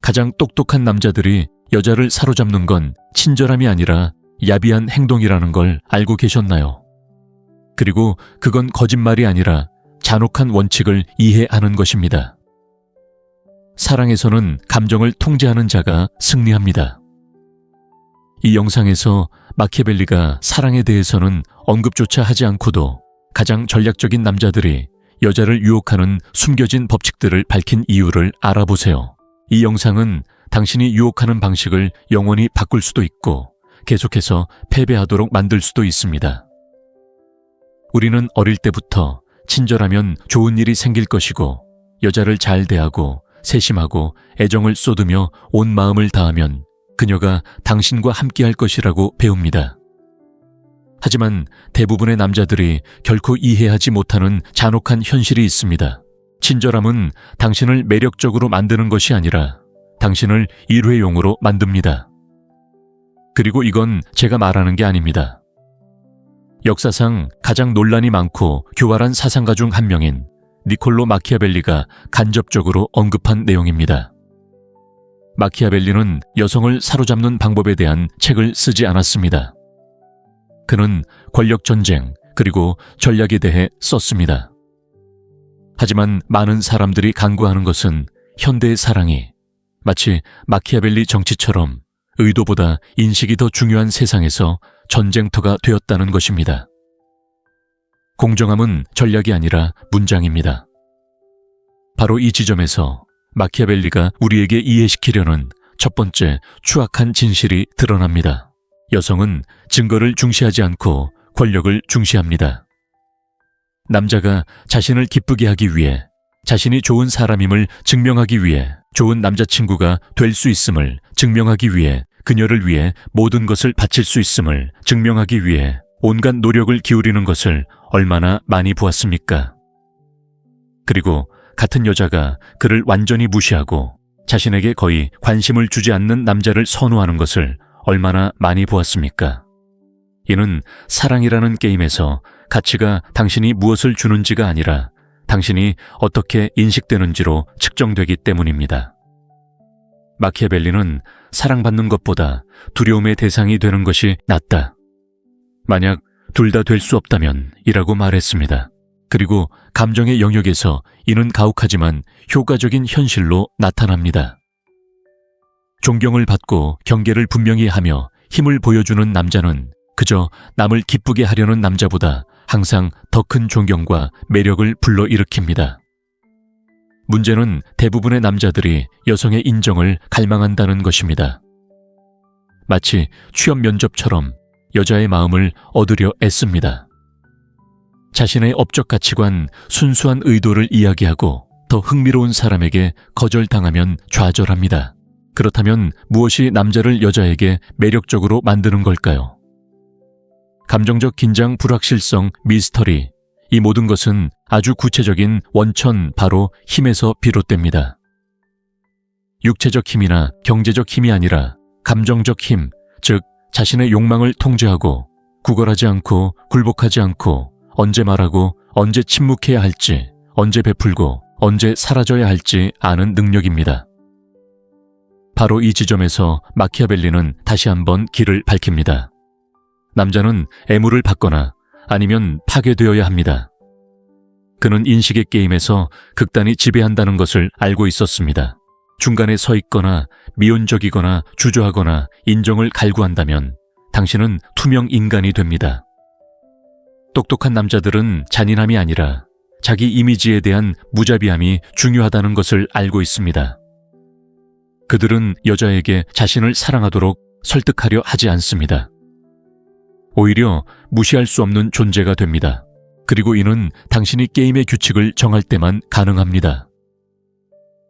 가장 똑똑한 남자들이 여자를 사로잡는 건 친절함이 아니라 야비한 행동이라는 걸 알고 계셨나요? 그리고 그건 거짓말이 아니라 잔혹한 원칙을 이해하는 것입니다. 사랑에서는 감정을 통제하는 자가 승리합니다. 이 영상에서 마키아벨리가 사랑에 대해서는 언급조차 하지 않고도 가장 전략적인 남자들이 여자를 유혹하는 숨겨진 법칙들을 밝힌 이유를 알아보세요. 이 영상은 당신이 유혹하는 방식을 영원히 바꿀 수도 있고 계속해서 패배하도록 만들 수도 있습니다. 우리는 어릴 때부터 친절하면 좋은 일이 생길 것이고 여자를 잘 대하고 세심하고 애정을 쏟으며 온 마음을 다하면 그녀가 당신과 함께할 것이라고 배웁니다. 하지만 대부분의 남자들이 결코 이해하지 못하는 잔혹한 현실이 있습니다. 친절함은 당신을 매력적으로 만드는 것이 아니라 당신을 일회용으로 만듭니다. 그리고 이건 제가 말하는 게 아닙니다. 역사상 가장 논란이 많고 교활한 사상가 중 한 명인 니콜로 마키아벨리가 간접적으로 언급한 내용입니다. 마키아벨리는 여성을 사로잡는 방법에 대한 책을 쓰지 않았습니다. 그는 권력 전쟁 그리고 전략에 대해 썼습니다. 하지만 많은 사람들이 간구하는 것은 현대의 사랑이 마치 마키아벨리 정치처럼 의도보다 인식이 더 중요한 세상에서 전쟁터가 되었다는 것입니다. 공정함은 전략이 아니라 문장입니다. 바로 이 지점에서 마키아벨리가 우리에게 이해시키려는 첫 번째 추악한 진실이 드러납니다. 여성은 증거를 중시하지 않고 권력을 중시합니다. 남자가 자신을 기쁘게 하기 위해, 자신이 좋은 사람임을 증명하기 위해, 좋은 남자친구가 될 수 있음을 증명하기 위해, 그녀를 위해 모든 것을 바칠 수 있음을 증명하기 위해 온갖 노력을 기울이는 것을 얼마나 많이 보았습니까? 그리고 같은 여자가 그를 완전히 무시하고 자신에게 거의 관심을 주지 않는 남자를 선호하는 것을 얼마나 많이 보았습니까? 이는 사랑이라는 게임에서 가치가 당신이 무엇을 주는지가 아니라 당신이 어떻게 인식되는지로 측정되기 때문입니다. 마키아벨리는 사랑받는 것보다 두려움의 대상이 되는 것이 낫다. 만약 둘 다 될 수 없다면 이라고 말했습니다. 그리고 감정의 영역에서 이는 가혹하지만 효과적인 현실로 나타납니다. 존경을 받고 경계를 분명히 하며 힘을 보여주는 남자는 그저 남을 기쁘게 하려는 남자보다 항상 더 큰 존경과 매력을 불러일으킵니다. 문제는 대부분의 남자들이 여성의 인정을 갈망한다는 것입니다. 마치 취업 면접처럼 여자의 마음을 얻으려 애씁니다. 자신의 업적 가치관, 순수한 의도를 이야기하고 더 흥미로운 사람에게 거절당하면 좌절합니다. 그렇다면 무엇이 남자를 여자에게 매력적으로 만드는 걸까요? 감정적 긴장, 불확실성, 미스터리, 이 모든 것은 아주 구체적인 원천, 바로 힘에서 비롯됩니다. 육체적 힘이나 경제적 힘이 아니라 감정적 힘, 즉 자신의 욕망을 통제하고 구걸하지 않고 굴복하지 않고 언제 말하고 언제 침묵해야 할지, 언제 베풀고 언제 사라져야 할지 아는 능력입니다. 바로 이 지점에서 마키아벨리는 다시 한번 길을 밝힙니다. 남자는 애무를 받거나 아니면 파괴되어야 합니다. 그는 인식의 게임에서 극단이 지배한다는 것을 알고 있었습니다. 중간에 서 있거나 미온적이거나 주저하거나 인정을 갈구한다면 당신은 투명 인간이 됩니다. 똑똑한 남자들은 잔인함이 아니라 자기 이미지에 대한 무자비함이 중요하다는 것을 알고 있습니다. 그들은 여자에게 자신을 사랑하도록 설득하려 하지 않습니다. 오히려 무시할 수 없는 존재가 됩니다. 그리고 이는 당신이 게임의 규칙을 정할 때만 가능합니다.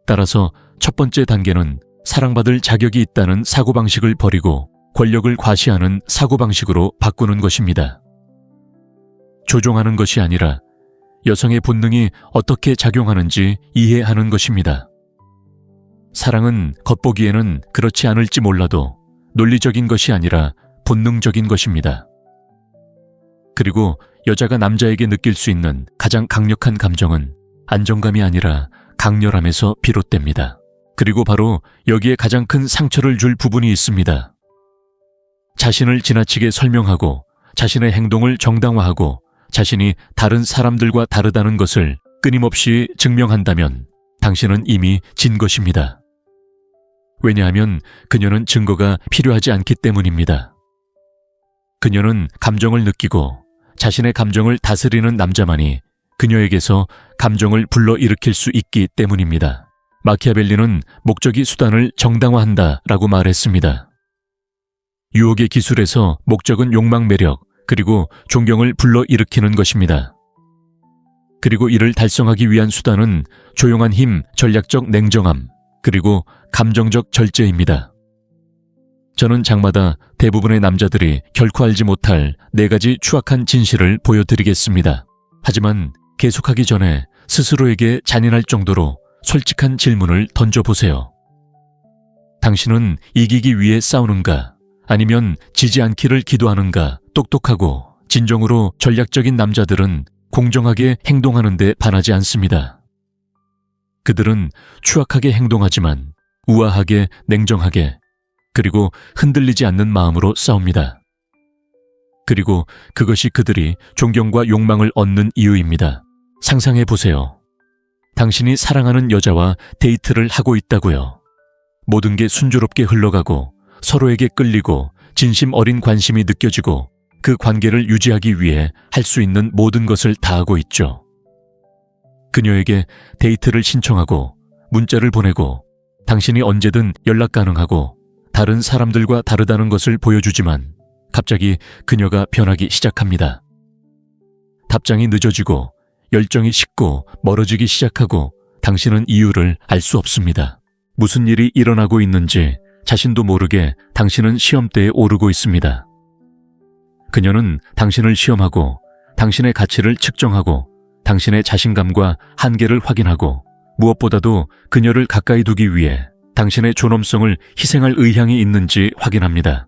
따라서 첫 번째 단계는 사랑받을 자격이 있다는 사고방식을 버리고 권력을 과시하는 사고방식으로 바꾸는 것입니다. 조종하는 것이 아니라 여성의 본능이 어떻게 작용하는지 이해하는 것입니다. 사랑은 겉보기에는 그렇지 않을지 몰라도 논리적인 것이 아니라 본능적인 것입니다. 그리고 여자가 남자에게 느낄 수 있는 가장 강력한 감정은 안정감이 아니라 강렬함에서 비롯됩니다. 그리고 바로 여기에 가장 큰 상처를 줄 부분이 있습니다. 자신을 지나치게 설명하고 자신의 행동을 정당화하고 자신이 다른 사람들과 다르다는 것을 끊임없이 증명한다면 당신은 이미 진 것입니다. 왜냐하면 그녀는 증거가 필요하지 않기 때문입니다. 그녀는 감정을 느끼고 자신의 감정을 다스리는 남자만이 그녀에게서 감정을 불러일으킬 수 있기 때문입니다. 마키아벨리는 목적이 수단을 정당화한다라고 말했습니다. 유혹의 기술에서 목적은 욕망 매력 그리고 존경을 불러일으키는 것입니다. 그리고 이를 달성하기 위한 수단은 조용한 힘, 전략적 냉정함, 그리고 감정적 절제입니다. 저는 장마다 대부분의 남자들이 결코 알지 못할 4가지 추악한 진실을 보여드리겠습니다. 하지만 계속하기 전에 스스로에게 잔인할 정도로 솔직한 질문을 던져보세요. 당신은 이기기 위해 싸우는가? 아니면 지지 않기를 기도하는가? 똑똑하고 진정으로 전략적인 남자들은 공정하게 행동하는데 반하지 않습니다. 그들은 추악하게 행동하지만 우아하게 냉정하게 그리고 흔들리지 않는 마음으로 싸웁니다. 그리고 그것이 그들이 존경과 욕망을 얻는 이유입니다. 상상해 보세요. 당신이 사랑하는 여자와 데이트를 하고 있다고요. 모든 게 순조롭게 흘러가고 서로에게 끌리고 진심 어린 관심이 느껴지고 그 관계를 유지하기 위해 할 수 있는 모든 것을 다하고 있죠. 그녀에게 데이트를 신청하고 문자를 보내고 당신이 언제든 연락 가능하고 다른 사람들과 다르다는 것을 보여주지만 갑자기 그녀가 변하기 시작합니다. 답장이 늦어지고 열정이 식고 멀어지기 시작하고 당신은 이유를 알 수 없습니다. 무슨 일이 일어나고 있는지 자신도 모르게 당신은 시험대에 오르고 있습니다. 그녀는 당신을 시험하고 당신의 가치를 측정하고 당신의 자신감과 한계를 확인하고 무엇보다도 그녀를 가까이 두기 위해 당신의 존엄성을 희생할 의향이 있는지 확인합니다.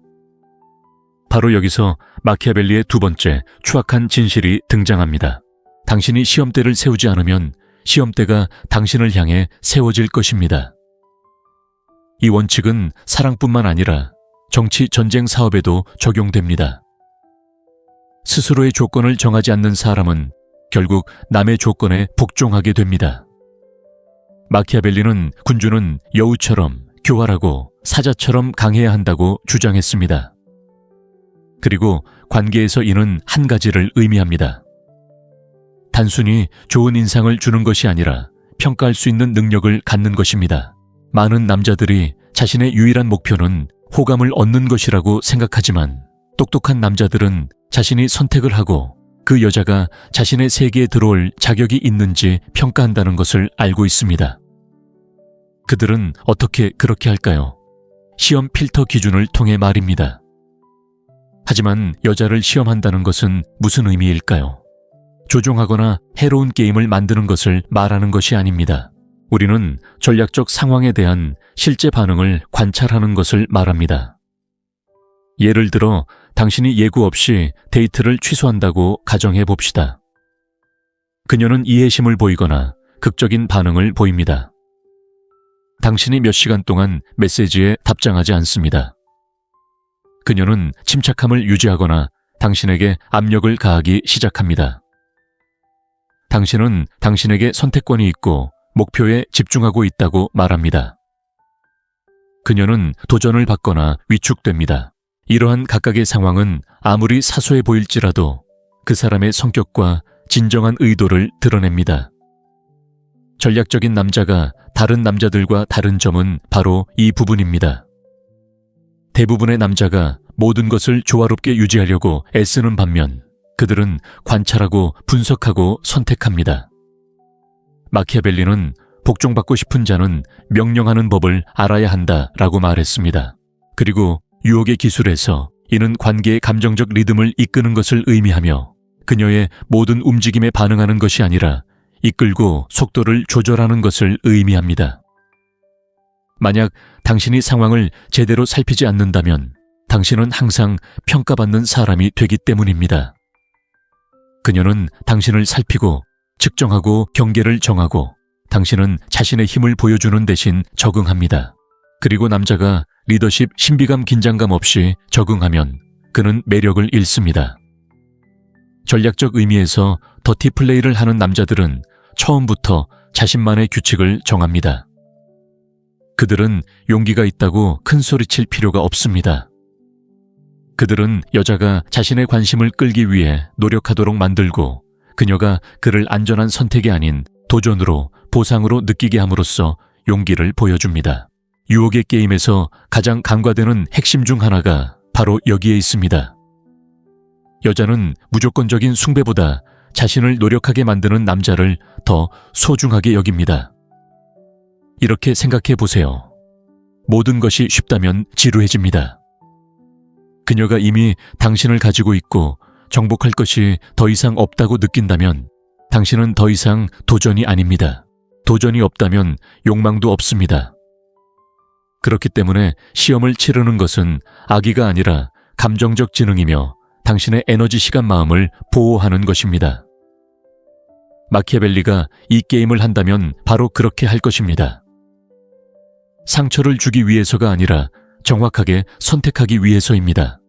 바로 여기서 마키아벨리의 2번째 추악한 진실이 등장합니다. 당신이 시험대를 세우지 않으면 시험대가 당신을 향해 세워질 것입니다. 이 원칙은 사랑뿐만 아니라 정치 전쟁 사업에도 적용됩니다. 스스로의 조건을 정하지 않는 사람은 결국 남의 조건에 복종하게 됩니다. 마키아벨리는 군주는 여우처럼 교활하고 사자처럼 강해야 한다고 주장했습니다. 그리고 관계에서 이는 한 가지를 의미합니다. 단순히 좋은 인상을 주는 것이 아니라 평가할 수 있는 능력을 갖는 것입니다. 많은 남자들이 자신의 유일한 목표는 호감을 얻는 것이라고 생각하지만 똑똑한 남자들은 자신이 선택을 하고 그 여자가 자신의 세계에 들어올 자격이 있는지 평가한다는 것을 알고 있습니다. 그들은 어떻게 그렇게 할까요? 시험 필터 기준을 통해 말입니다. 하지만 여자를 시험한다는 것은 무슨 의미일까요? 조종하거나 해로운 게임을 만드는 것을 말하는 것이 아닙니다. 우리는 전략적 상황에 대한 실제 반응을 관찰하는 것을 말합니다. 예를 들어 당신이 예고 없이 데이트를 취소한다고 가정해 봅시다. 그녀는 이해심을 보이거나 극적인 반응을 보입니다. 당신이 몇 시간 동안 메시지에 답장하지 않습니다. 그녀는 침착함을 유지하거나 당신에게 압력을 가하기 시작합니다. 당신은 당신에게 선택권이 있고 목표에 집중하고 있다고 말합니다. 그녀는 도전을 받거나 위축됩니다. 이러한 각각의 상황은 아무리 사소해 보일지라도 그 사람의 성격과 진정한 의도를 드러냅니다. 전략적인 남자가 다른 남자들과 다른 점은 바로 이 부분입니다. 대부분의 남자가 모든 것을 조화롭게 유지하려고 애쓰는 반면 그들은 관찰하고 분석하고 선택합니다. 마키아벨리는 복종받고 싶은 자는 명령하는 법을 알아야 한다라고 말했습니다. 그리고 유혹의 기술에서 이는 관계의 감정적 리듬을 이끄는 것을 의미하며 그녀의 모든 움직임에 반응하는 것이 아니라 이끌고 속도를 조절하는 것을 의미합니다. 만약 당신이 상황을 제대로 살피지 않는다면 당신은 항상 평가받는 사람이 되기 때문입니다. 그녀는 당신을 살피고 측정하고 경계를 정하고 당신은 자신의 힘을 보여주는 대신 적응합니다. 그리고 남자가 리더십, 신비감, 긴장감 없이 적응하면 그는 매력을 잃습니다. 전략적 의미에서 더티 플레이를 하는 남자들은 처음부터 자신만의 규칙을 정합니다. 그들은 용기가 있다고 큰 소리칠 필요가 없습니다. 그들은 여자가 자신의 관심을 끌기 위해 노력하도록 만들고 그녀가 그를 안전한 선택이 아닌 도전으로, 보상으로 느끼게 함으로써 용기를 보여줍니다. 유혹의 게임에서 가장 간과되는 핵심 중 하나가 바로 여기에 있습니다. 여자는 무조건적인 숭배보다 자신을 노력하게 만드는 남자를 더 소중하게 여깁니다. 이렇게 생각해 보세요. 모든 것이 쉽다면 지루해집니다. 그녀가 이미 당신을 가지고 있고 정복할 것이 더 이상 없다고 느낀다면 당신은 더 이상 도전이 아닙니다. 도전이 없다면 욕망도 없습니다. 그렇기 때문에 시험을 치르는 것은 악의가 아니라 감정적 지능이며 당신의 에너지, 시간, 마음을 보호하는 것입니다. 마키아벨리가 이 게임을 한다면 바로 그렇게 할 것입니다. 상처를 주기 위해서가 아니라 정확하게 선택하기 위해서입니다.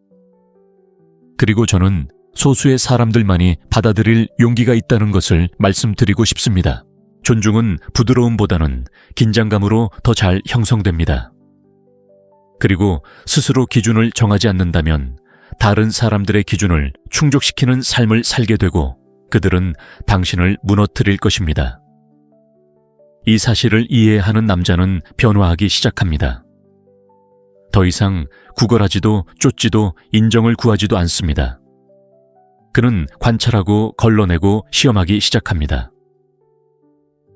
그리고 저는 소수의 사람들만이 받아들일 용기가 있다는 것을 말씀드리고 싶습니다. 존중은 부드러움보다는 긴장감으로 더 잘 형성됩니다. 그리고 스스로 기준을 정하지 않는다면 다른 사람들의 기준을 충족시키는 삶을 살게 되고 그들은 당신을 무너뜨릴 것입니다. 이 사실을 이해하는 남자는 변화하기 시작합니다. 더 이상 구걸하지도 쫓지도 인정을 구하지도 않습니다. 그는 관찰하고 걸러내고 시험하기 시작합니다.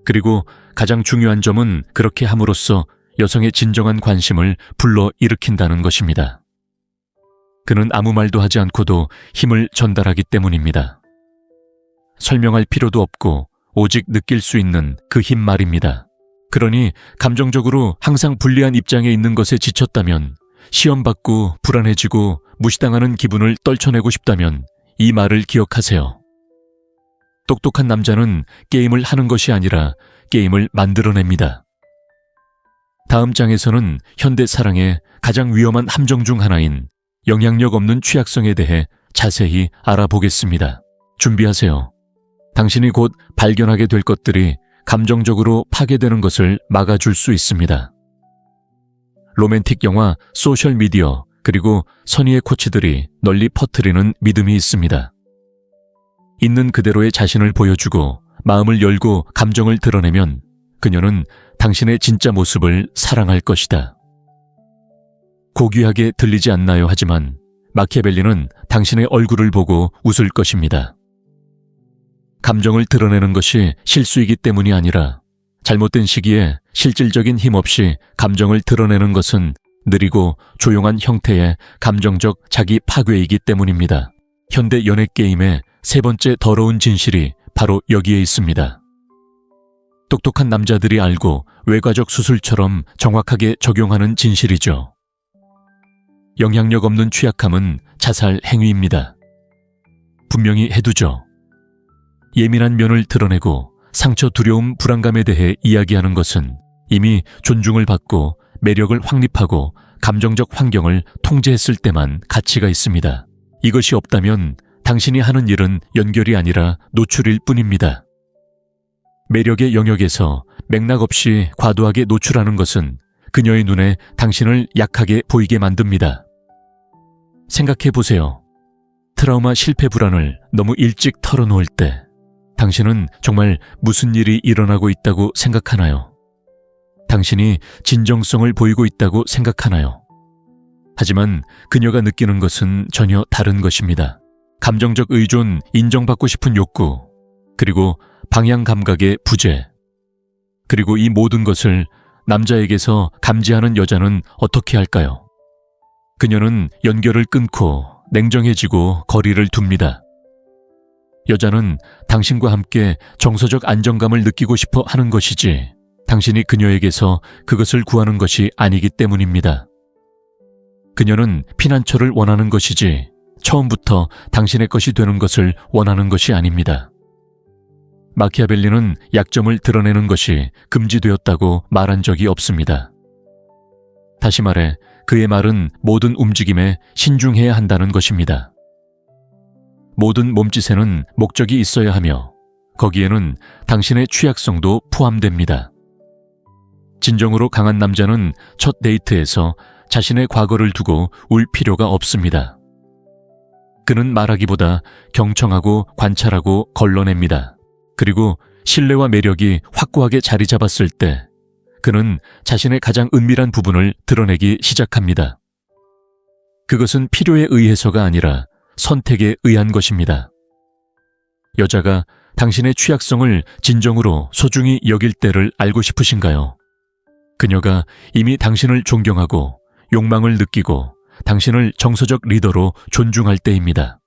그리고 가장 중요한 점은 그렇게 함으로써 여성의 진정한 관심을 불러일으킨다는 것입니다. 그는 아무 말도 하지 않고도 힘을 전달하기 때문입니다. 설명할 필요도 없고 오직 느낄 수 있는 그 힘 말입니다. 그러니 감정적으로 항상 불리한 입장에 있는 것에 지쳤다면, 시험받고 불안해지고 무시당하는 기분을 떨쳐내고 싶다면 이 말을 기억하세요. 똑똑한 남자는 게임을 하는 것이 아니라 게임을 만들어냅니다. 다음 장에서는 현대 사랑의 가장 위험한 함정 중 하나인 영향력 없는 취약성에 대해 자세히 알아보겠습니다. 준비하세요. 당신이 곧 발견하게 될 것들이 감정적으로 파괴되는 것을 막아줄 수 있습니다. 로맨틱 영화, 소셜미디어, 그리고 선의의 코치들이 널리 퍼뜨리는 믿음이 있습니다. 있는 그대로의 자신을 보여주고 마음을 열고 감정을 드러내면 그녀는 당신의 진짜 모습을 사랑할 것이다. 고귀하게 들리지 않나요? 하지만 마키아벨리는 당신의 얼굴을 보고 웃을 것입니다. 감정을 드러내는 것이 실수이기 때문이 아니라 잘못된 시기에 실질적인 힘 없이 감정을 드러내는 것은 느리고 조용한 형태의 감정적 자기 파괴이기 때문입니다. 현대 연애 게임의 세 번째 더러운 진실이 바로 여기에 있습니다. 똑똑한 남자들이 알고 외과적 수술처럼 정확하게 적용하는 진실이죠. 영향력 없는 취약함은 자살 행위입니다. 분명히 해두죠. 예민한 면을 드러내고 상처, 두려움, 불안감에 대해 이야기하는 것은 이미 존중을 받고 매력을 확립하고 감정적 환경을 통제했을 때만 가치가 있습니다. 이것이 없다면 당신이 하는 일은 연결이 아니라 노출일 뿐입니다. 매력의 영역에서 맥락 없이 과도하게 노출하는 것은 그녀의 눈에 당신을 약하게 보이게 만듭니다. 생각해 보세요. 트라우마, 실패, 불안을 너무 일찍 털어놓을 때 당신은 정말 무슨 일이 일어나고 있다고 생각하나요? 당신이 진정성을 보이고 있다고 생각하나요? 하지만 그녀가 느끼는 것은 전혀 다른 것입니다. 감정적 의존, 인정받고 싶은 욕구, 그리고 방향 감각의 부재. 그리고 이 모든 것을 남자에게서 감지하는 여자는 어떻게 할까요? 그녀는 연결을 끊고 냉정해지고 거리를 둡니다. 여자는 당신과 함께 정서적 안정감을 느끼고 싶어 하는 것이지 당신이 그녀에게서 그것을 구하는 것이 아니기 때문입니다. 그녀는 피난처를 원하는 것이지 처음부터 당신의 것이 되는 것을 원하는 것이 아닙니다. 마키아벨리는 약점을 드러내는 것이 금지되었다고 말한 적이 없습니다. 다시 말해 그의 말은 모든 움직임에 신중해야 한다는 것입니다. 모든 몸짓에는 목적이 있어야 하며 거기에는 당신의 취약성도 포함됩니다. 진정으로 강한 남자는 첫 데이트에서 자신의 과거를 두고 울 필요가 없습니다. 그는 말하기보다 경청하고 관찰하고 걸러냅니다. 그리고 신뢰와 매력이 확고하게 자리 잡았을 때 그는 자신의 가장 은밀한 부분을 드러내기 시작합니다. 그것은 필요에 의해서가 아니라 선택에 의한 것입니다. 여자가 당신의 취약성을 진정으로 소중히 여길 때를 알고 싶으신가요? 그녀가 이미 당신을 존경하고 욕망을 느끼고 당신을 정서적 리더로 존중할 때입니다.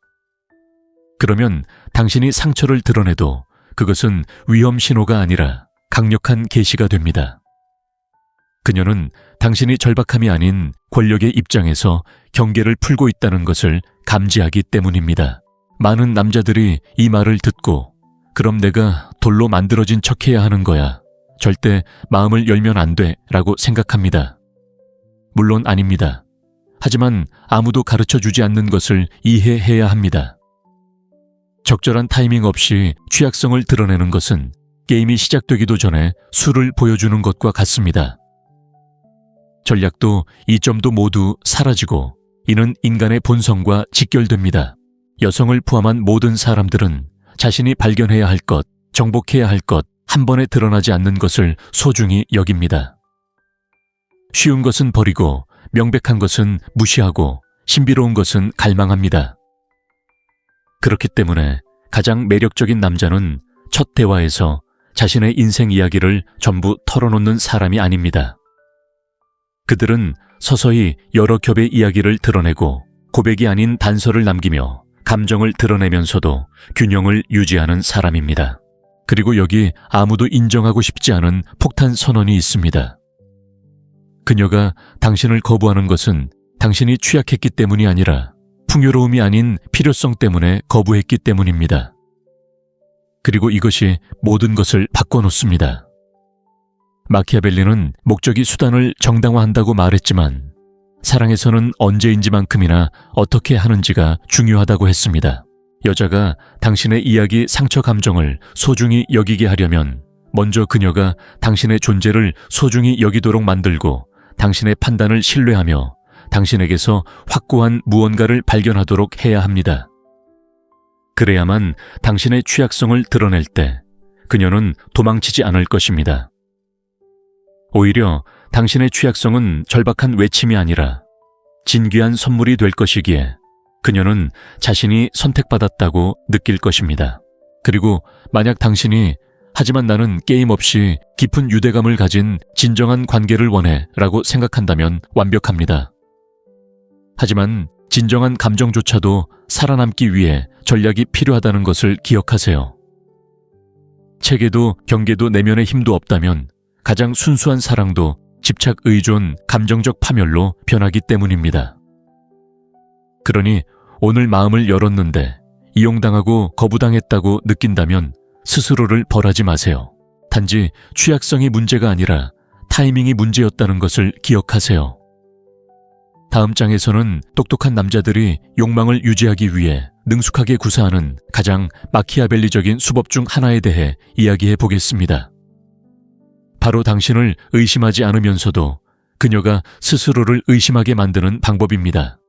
그러면 당신이 상처를 드러내도 그것은 위험 신호가 아니라 강력한 계시가 됩니다. 그녀는 당신이 절박함이 아닌 권력의 입장에서 경계를 풀고 있다는 것을 감지하기 때문입니다. 많은 남자들이 이 말을 듣고 그럼 내가 돌로 만들어진 척해야 하는 거야. 절대 마음을 열면 안 돼 라고 생각합니다. 물론 아닙니다. 하지만 아무도 가르쳐주지 않는 것을 이해해야 합니다. 적절한 타이밍 없이 취약성을 드러내는 것은 게임이 시작되기도 전에 수를 보여주는 것과 같습니다. 전략도 이점도 모두 사라지고 이는 인간의 본성과 직결됩니다. 여성을 포함한 모든 사람들은 자신이 발견해야 할 것, 정복해야 할 것, 한 번에 드러나지 않는 것을 소중히 여깁니다. 쉬운 것은 버리고 명백한 것은 무시하고 신비로운 것은 갈망합니다. 그렇기 때문에 가장 매력적인 남자는 첫 대화에서 자신의 인생 이야기를 전부 털어놓는 사람이 아닙니다. 그들은 서서히 여러 겹의 이야기를 드러내고 고백이 아닌 단서를 남기며 감정을 드러내면서도 균형을 유지하는 사람입니다. 그리고 여기 아무도 인정하고 싶지 않은 폭탄 선언이 있습니다. 그녀가 당신을 거부하는 것은 당신이 취약했기 때문이 아니라 풍요로움이 아닌 필요성 때문에 거부했기 때문입니다. 그리고 이것이 모든 것을 바꿔놓습니다. 마키아벨리는 목적이 수단을 정당화한다고 말했지만 사랑에서는 언제인지만큼이나 어떻게 하는지가 중요하다고 했습니다. 여자가 당신의 이야기 상처 감정을 소중히 여기게 하려면 먼저 그녀가 당신의 존재를 소중히 여기도록 만들고 당신의 판단을 신뢰하며 당신에게서 확고한 무언가를 발견하도록 해야 합니다. 그래야만 당신의 취약성을 드러낼 때 그녀는 도망치지 않을 것입니다. 오히려 당신의 취약성은 절박한 외침이 아니라 진귀한 선물이 될 것이기에 그녀는 자신이 선택받았다고 느낄 것입니다. 그리고 만약 당신이 하지만 나는 게임 없이 깊은 유대감을 가진 진정한 관계를 원해 라고 생각한다면 완벽합니다. 하지만 진정한 감정조차도 살아남기 위해 전략이 필요하다는 것을 기억하세요. 체계도 경계도 내면의 힘도 없다면 가장 순수한 사랑도 집착, 의존, 감정적 파멸로 변하기 때문입니다. 그러니 오늘 마음을 열었는데 이용당하고 거부당했다고 느낀다면 스스로를 벌하지 마세요. 단지 취약성이 문제가 아니라 타이밍이 문제였다는 것을 기억하세요. 다음 장에서는 똑똑한 남자들이 욕망을 유지하기 위해 능숙하게 구사하는 가장 마키아벨리적인 수법 중 하나에 대해 이야기해 보겠습니다. 바로 당신을 의심하지 않으면서도 그녀가 스스로를 의심하게 만드는 방법입니다.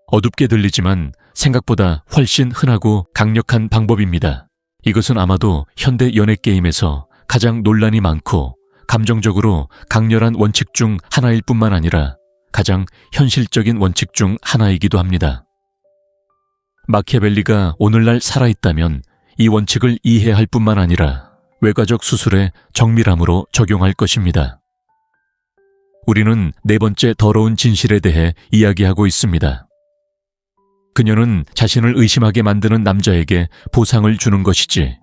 어둡게 들리지만 생각보다 훨씬 흔하고 강력한 방법입니다. 이것은 아마도 현대 연애 게임에서 가장 논란이 많고 감정적으로 강렬한 원칙 중 하나일 뿐만 아니라 가장 현실적인 원칙 중 하나이기도 합니다. 마키아벨리가 오늘날 살아있다면 이 원칙을 이해할 뿐만 아니라 외과적 수술에 정밀함으로 적용할 것입니다. 우리는 네 번째 더러운 진실에 대해 이야기하고 있습니다. 그녀는 자신을 의심하게 만드는 남자에게 보상을 주는 것이지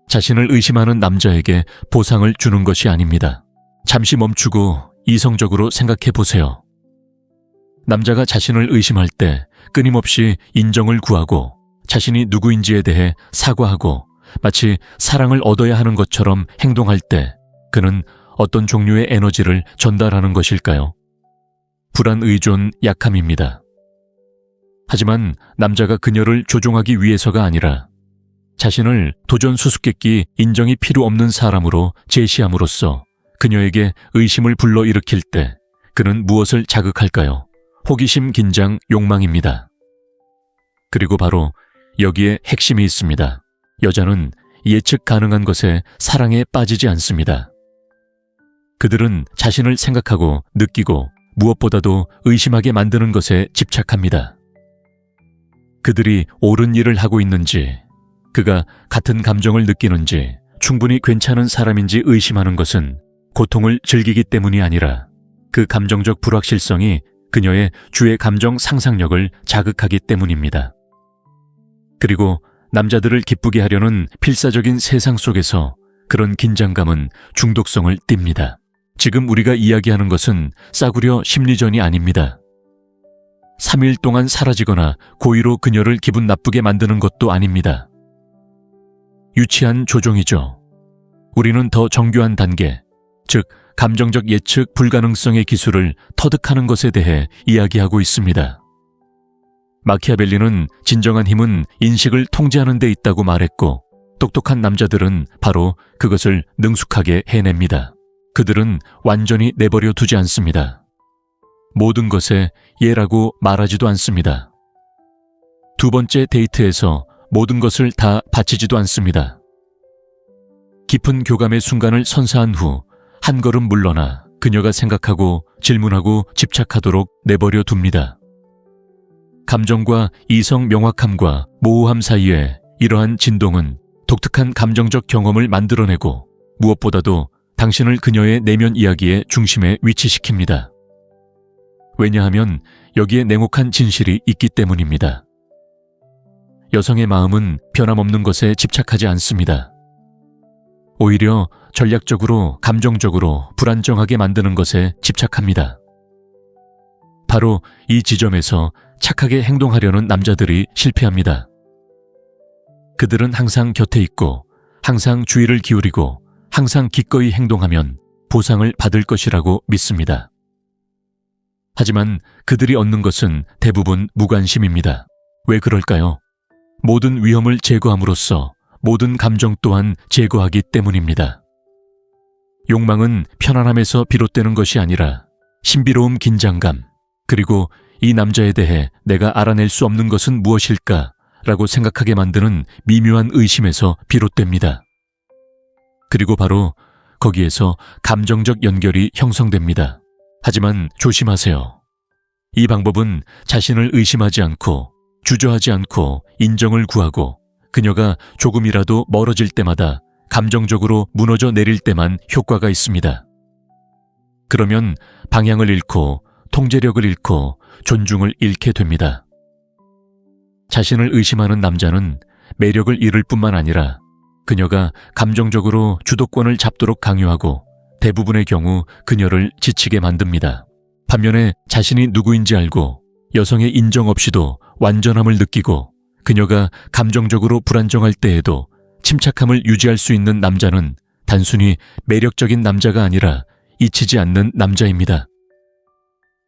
자신을 의심하는 남자에게 보상을 주는 것이 아닙니다. 잠시 멈추고 이성적으로 생각해 보세요. 남자가 자신을 의심할 때 끊임없이 인정을 구하고 자신이 누구인지에 대해 사과하고 마치 사랑을 얻어야 하는 것처럼 행동할 때 그는 어떤 종류의 에너지를 전달하는 것일까요? 불안의존 약함입니다. 하지만 남자가 그녀를 조종하기 위해서가 아니라 자신을 도전 수수께끼 인정이 필요 없는 사람으로 제시함으로써 그녀에게 의심을 불러일으킬 때 그는 무엇을 자극할까요? 호기심, 긴장, 욕망입니다. 그리고 바로 여기에 핵심이 있습니다. 여자는 예측 가능한 것에 사랑에 빠지지 않습니다. 그들은 자신을 생각하고 느끼고 무엇보다도 의심하게 만드는 것에 집착합니다. 그들이 옳은 일을 하고 있는지, 그가 같은 감정을 느끼는지, 충분히 괜찮은 사람인지 의심하는 것은 고통을 즐기기 때문이 아니라 그 감정적 불확실성이 그녀의 주의 감정 상상력을 자극하기 때문입니다. 그리고 남자들을 기쁘게 하려는 필사적인 세상 속에서 그런 긴장감은 중독성을 띱니다. 지금 우리가 이야기하는 것은 싸구려 심리전이 아닙니다. 3일 동안 사라지거나 고의로 그녀를 기분 나쁘게 만드는 것도 아닙니다. 유치한 조종이죠. 우리는 더 정교한 단계, 즉 감정적 예측 불가능성의 기술을 터득하는 것에 대해 이야기하고 있습니다. 마키아벨리는 진정한 힘은 인식을 통제하는 데 있다고 말했고, 똑똑한 남자들은 바로 그것을 능숙하게 해냅니다. 그들은 완전히 내버려 두지 않습니다. 모든 것에 예라고 말하지도 않습니다. 두 번째 데이트에서 모든 것을 다 바치지도 않습니다. 깊은 교감의 순간을 선사한 후 한 걸음 물러나 그녀가 생각하고 질문하고 집착하도록 내버려 둡니다. 감정과 이성 명확함과 모호함 사이에 이러한 진동은 독특한 감정적 경험을 만들어내고 무엇보다도 당신을 그녀의 내면 이야기의 중심에 위치시킵니다. 왜냐하면 여기에 냉혹한 진실이 있기 때문입니다. 여성의 마음은 변함없는 것에 집착하지 않습니다. 오히려 전략적으로, 감정적으로 불안정하게 만드는 것에 집착합니다. 바로 이 지점에서 착하게 행동하려는 남자들이 실패합니다. 그들은 항상 곁에 있고, 항상 주의를 기울이고, 항상 기꺼이 행동하면 보상을 받을 것이라고 믿습니다. 하지만 그들이 얻는 것은 대부분 무관심입니다. 왜 그럴까요? 모든 위험을 제거함으로써 모든 감정 또한 제거하기 때문입니다. 욕망은 편안함에서 비롯되는 것이 아니라 신비로움, 긴장감, 그리고 이 남자에 대해 내가 알아낼 수 없는 것은 무엇일까? 라고 생각하게 만드는 미묘한 의심에서 비롯됩니다. 그리고 바로 거기에서 감정적 연결이 형성됩니다. 하지만 조심하세요. 이 방법은 자신을 의심하지 않고, 주저하지 않고 인정을 구하고 그녀가 조금이라도 멀어질 때마다 감정적으로 무너져 내릴 때만 효과가 있습니다. 그러면 방향을 잃고 통제력을 잃고 존중을 잃게 됩니다. 자신을 의심하는 남자는 매력을 잃을 뿐만 아니라 그녀가 감정적으로 주도권을 잡도록 강요하고 대부분의 경우 그녀를 지치게 만듭니다. 반면에 자신이 누구인지 알고 여성의 인정 없이도 완전함을 느끼고 그녀가 감정적으로 불안정할 때에도 침착함을 유지할 수 있는 남자는 단순히 매력적인 남자가 아니라 잊히지 않는 남자입니다.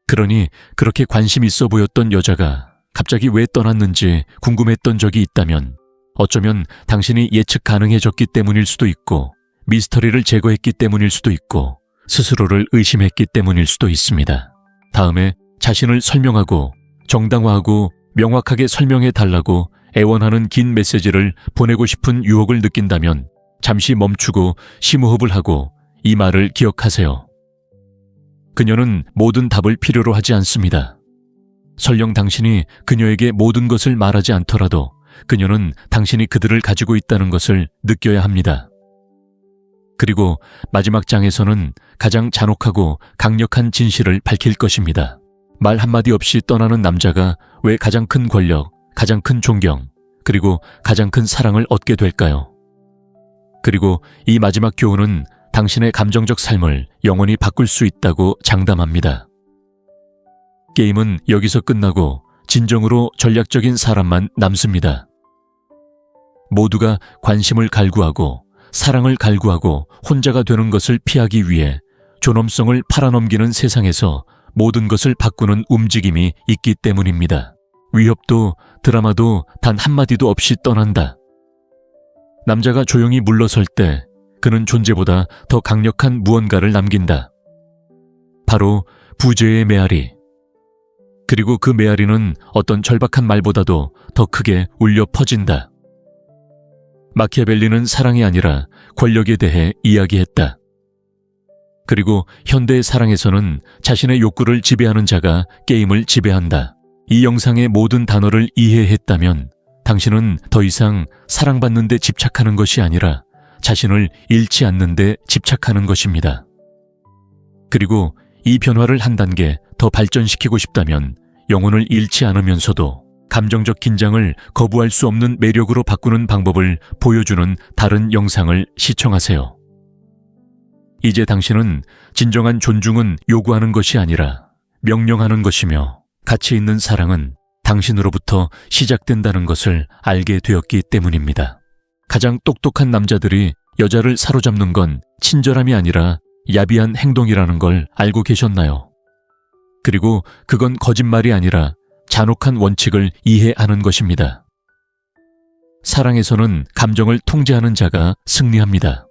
그러니 그렇게 관심 있어 보였던 여자가 갑자기 왜 떠났는지 궁금했던 적이 있다면 어쩌면 당신이 예측 가능해졌기 때문일 수도 있고 미스터리를 제거했기 때문일 수도 있고 스스로를 의심했기 때문일 수도 있습니다. 다음에 자신을 설명하고 정당화하고 명확하게 설명해 달라고 애원하는 긴 메시지를 보내고 싶은 유혹을 느낀다면 잠시 멈추고 심호흡을 하고 이 말을 기억하세요. 그녀는 모든 답을 필요로 하지 않습니다. 설령 당신이 그녀에게 모든 것을 말하지 않더라도 그녀는 당신이 그들을 가지고 있다는 것을 느껴야 합니다. 그리고 마지막 장에서는 가장 잔혹하고 강력한 진실을 밝힐 것입니다. 말 한마디 없이 떠나는 남자가 왜 가장 큰 권력, 가장 큰 존경, 그리고 가장 큰 사랑을 얻게 될까요? 그리고 이 마지막 교훈은 당신의 감정적 삶을 영원히 바꿀 수 있다고 장담합니다. 게임은 여기서 끝나고 진정으로 전략적인 사람만 남습니다. 모두가 관심을 갈구하고 사랑을 갈구하고 혼자가 되는 것을 피하기 위해 존엄성을 팔아넘기는 세상에서 모든 것을 바꾸는 움직임이 있기 때문입니다. 위협도 드라마도 단 한마디도 없이 떠난다. 남자가 조용히 물러설 때 그는 존재보다 더 강력한 무언가를 남긴다. 바로 부재의 메아리. 그리고 그 메아리는 어떤 절박한 말보다도 더 크게 울려 퍼진다. 마키아벨리는 사랑이 아니라 권력에 대해 이야기했다. 그리고 현대의 사랑에서는 자신의 욕구를 지배하는 자가 게임을 지배한다. 이 영상의 모든 단어를 이해했다면 당신은 더 이상 사랑받는 데 집착하는 것이 아니라 자신을 잃지 않는 데 집착하는 것입니다. 그리고 이 변화를 한 단계 더 발전시키고 싶다면 영혼을 잃지 않으면서도 감정적 긴장을 거부할 수 없는 매력으로 바꾸는 방법을 보여주는 다른 영상을 시청하세요. 이제 당신은 진정한 존중은 요구하는 것이 아니라 명령하는 것이며 가치 있는 사랑은 당신으로부터 시작된다는 것을 알게 되었기 때문입니다. 가장 똑똑한 남자들이 여자를 사로잡는 건 친절함이 아니라 야비한 행동이라는 걸 알고 계셨나요? 그리고 그건 거짓말이 아니라 잔혹한 원칙을 이해하는 것입니다. 사랑에서는 감정을 통제하는 자가 승리합니다.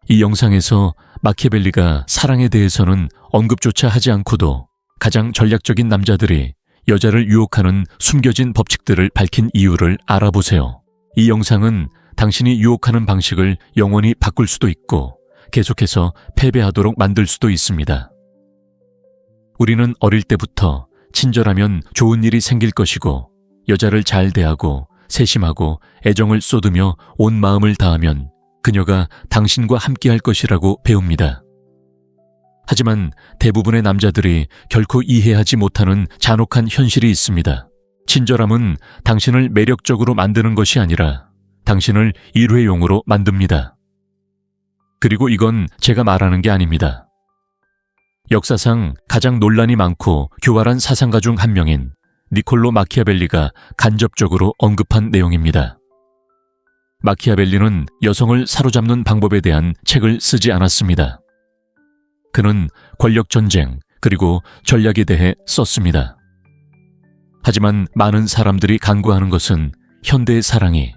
이 영상에서 마키아벨리가 사랑에 대해서는 언급조차 하지 않고도 가장 전략적인 남자들이 여자를 유혹하는 숨겨진 법칙들을 밝힌 이유를 알아보세요. 이 영상은 당신이 유혹하는 방식을 영원히 바꿀 수도 있고 계속해서 패배하도록 만들 수도 있습니다. 우리는 어릴 때부터 친절하면 좋은 일이 생길 것이고 여자를 잘 대하고 세심하고 애정을 쏟으며 온 마음을 다하면 그녀가 당신과 함께할 것이라고 배웁니다. 하지만 대부분의 남자들이 결코 이해하지 못하는 잔혹한 현실이 있습니다. 친절함은 당신을 매력적으로 만드는 것이 아니라 당신을 일회용으로 만듭니다. 그리고 이건 제가 말하는 게 아닙니다. 역사상 가장 논란이 많고 교활한 사상가 중 한 명인 니콜로 마키아벨리가 간접적으로 언급한 내용입니다. 마키아벨리는 여성을 사로잡는 방법에 대한 책을 쓰지 않았습니다. 그는 권력 전쟁 그리고 전략에 대해 썼습니다. 하지만 많은 사람들이 간구하는 것은 현대의 사랑이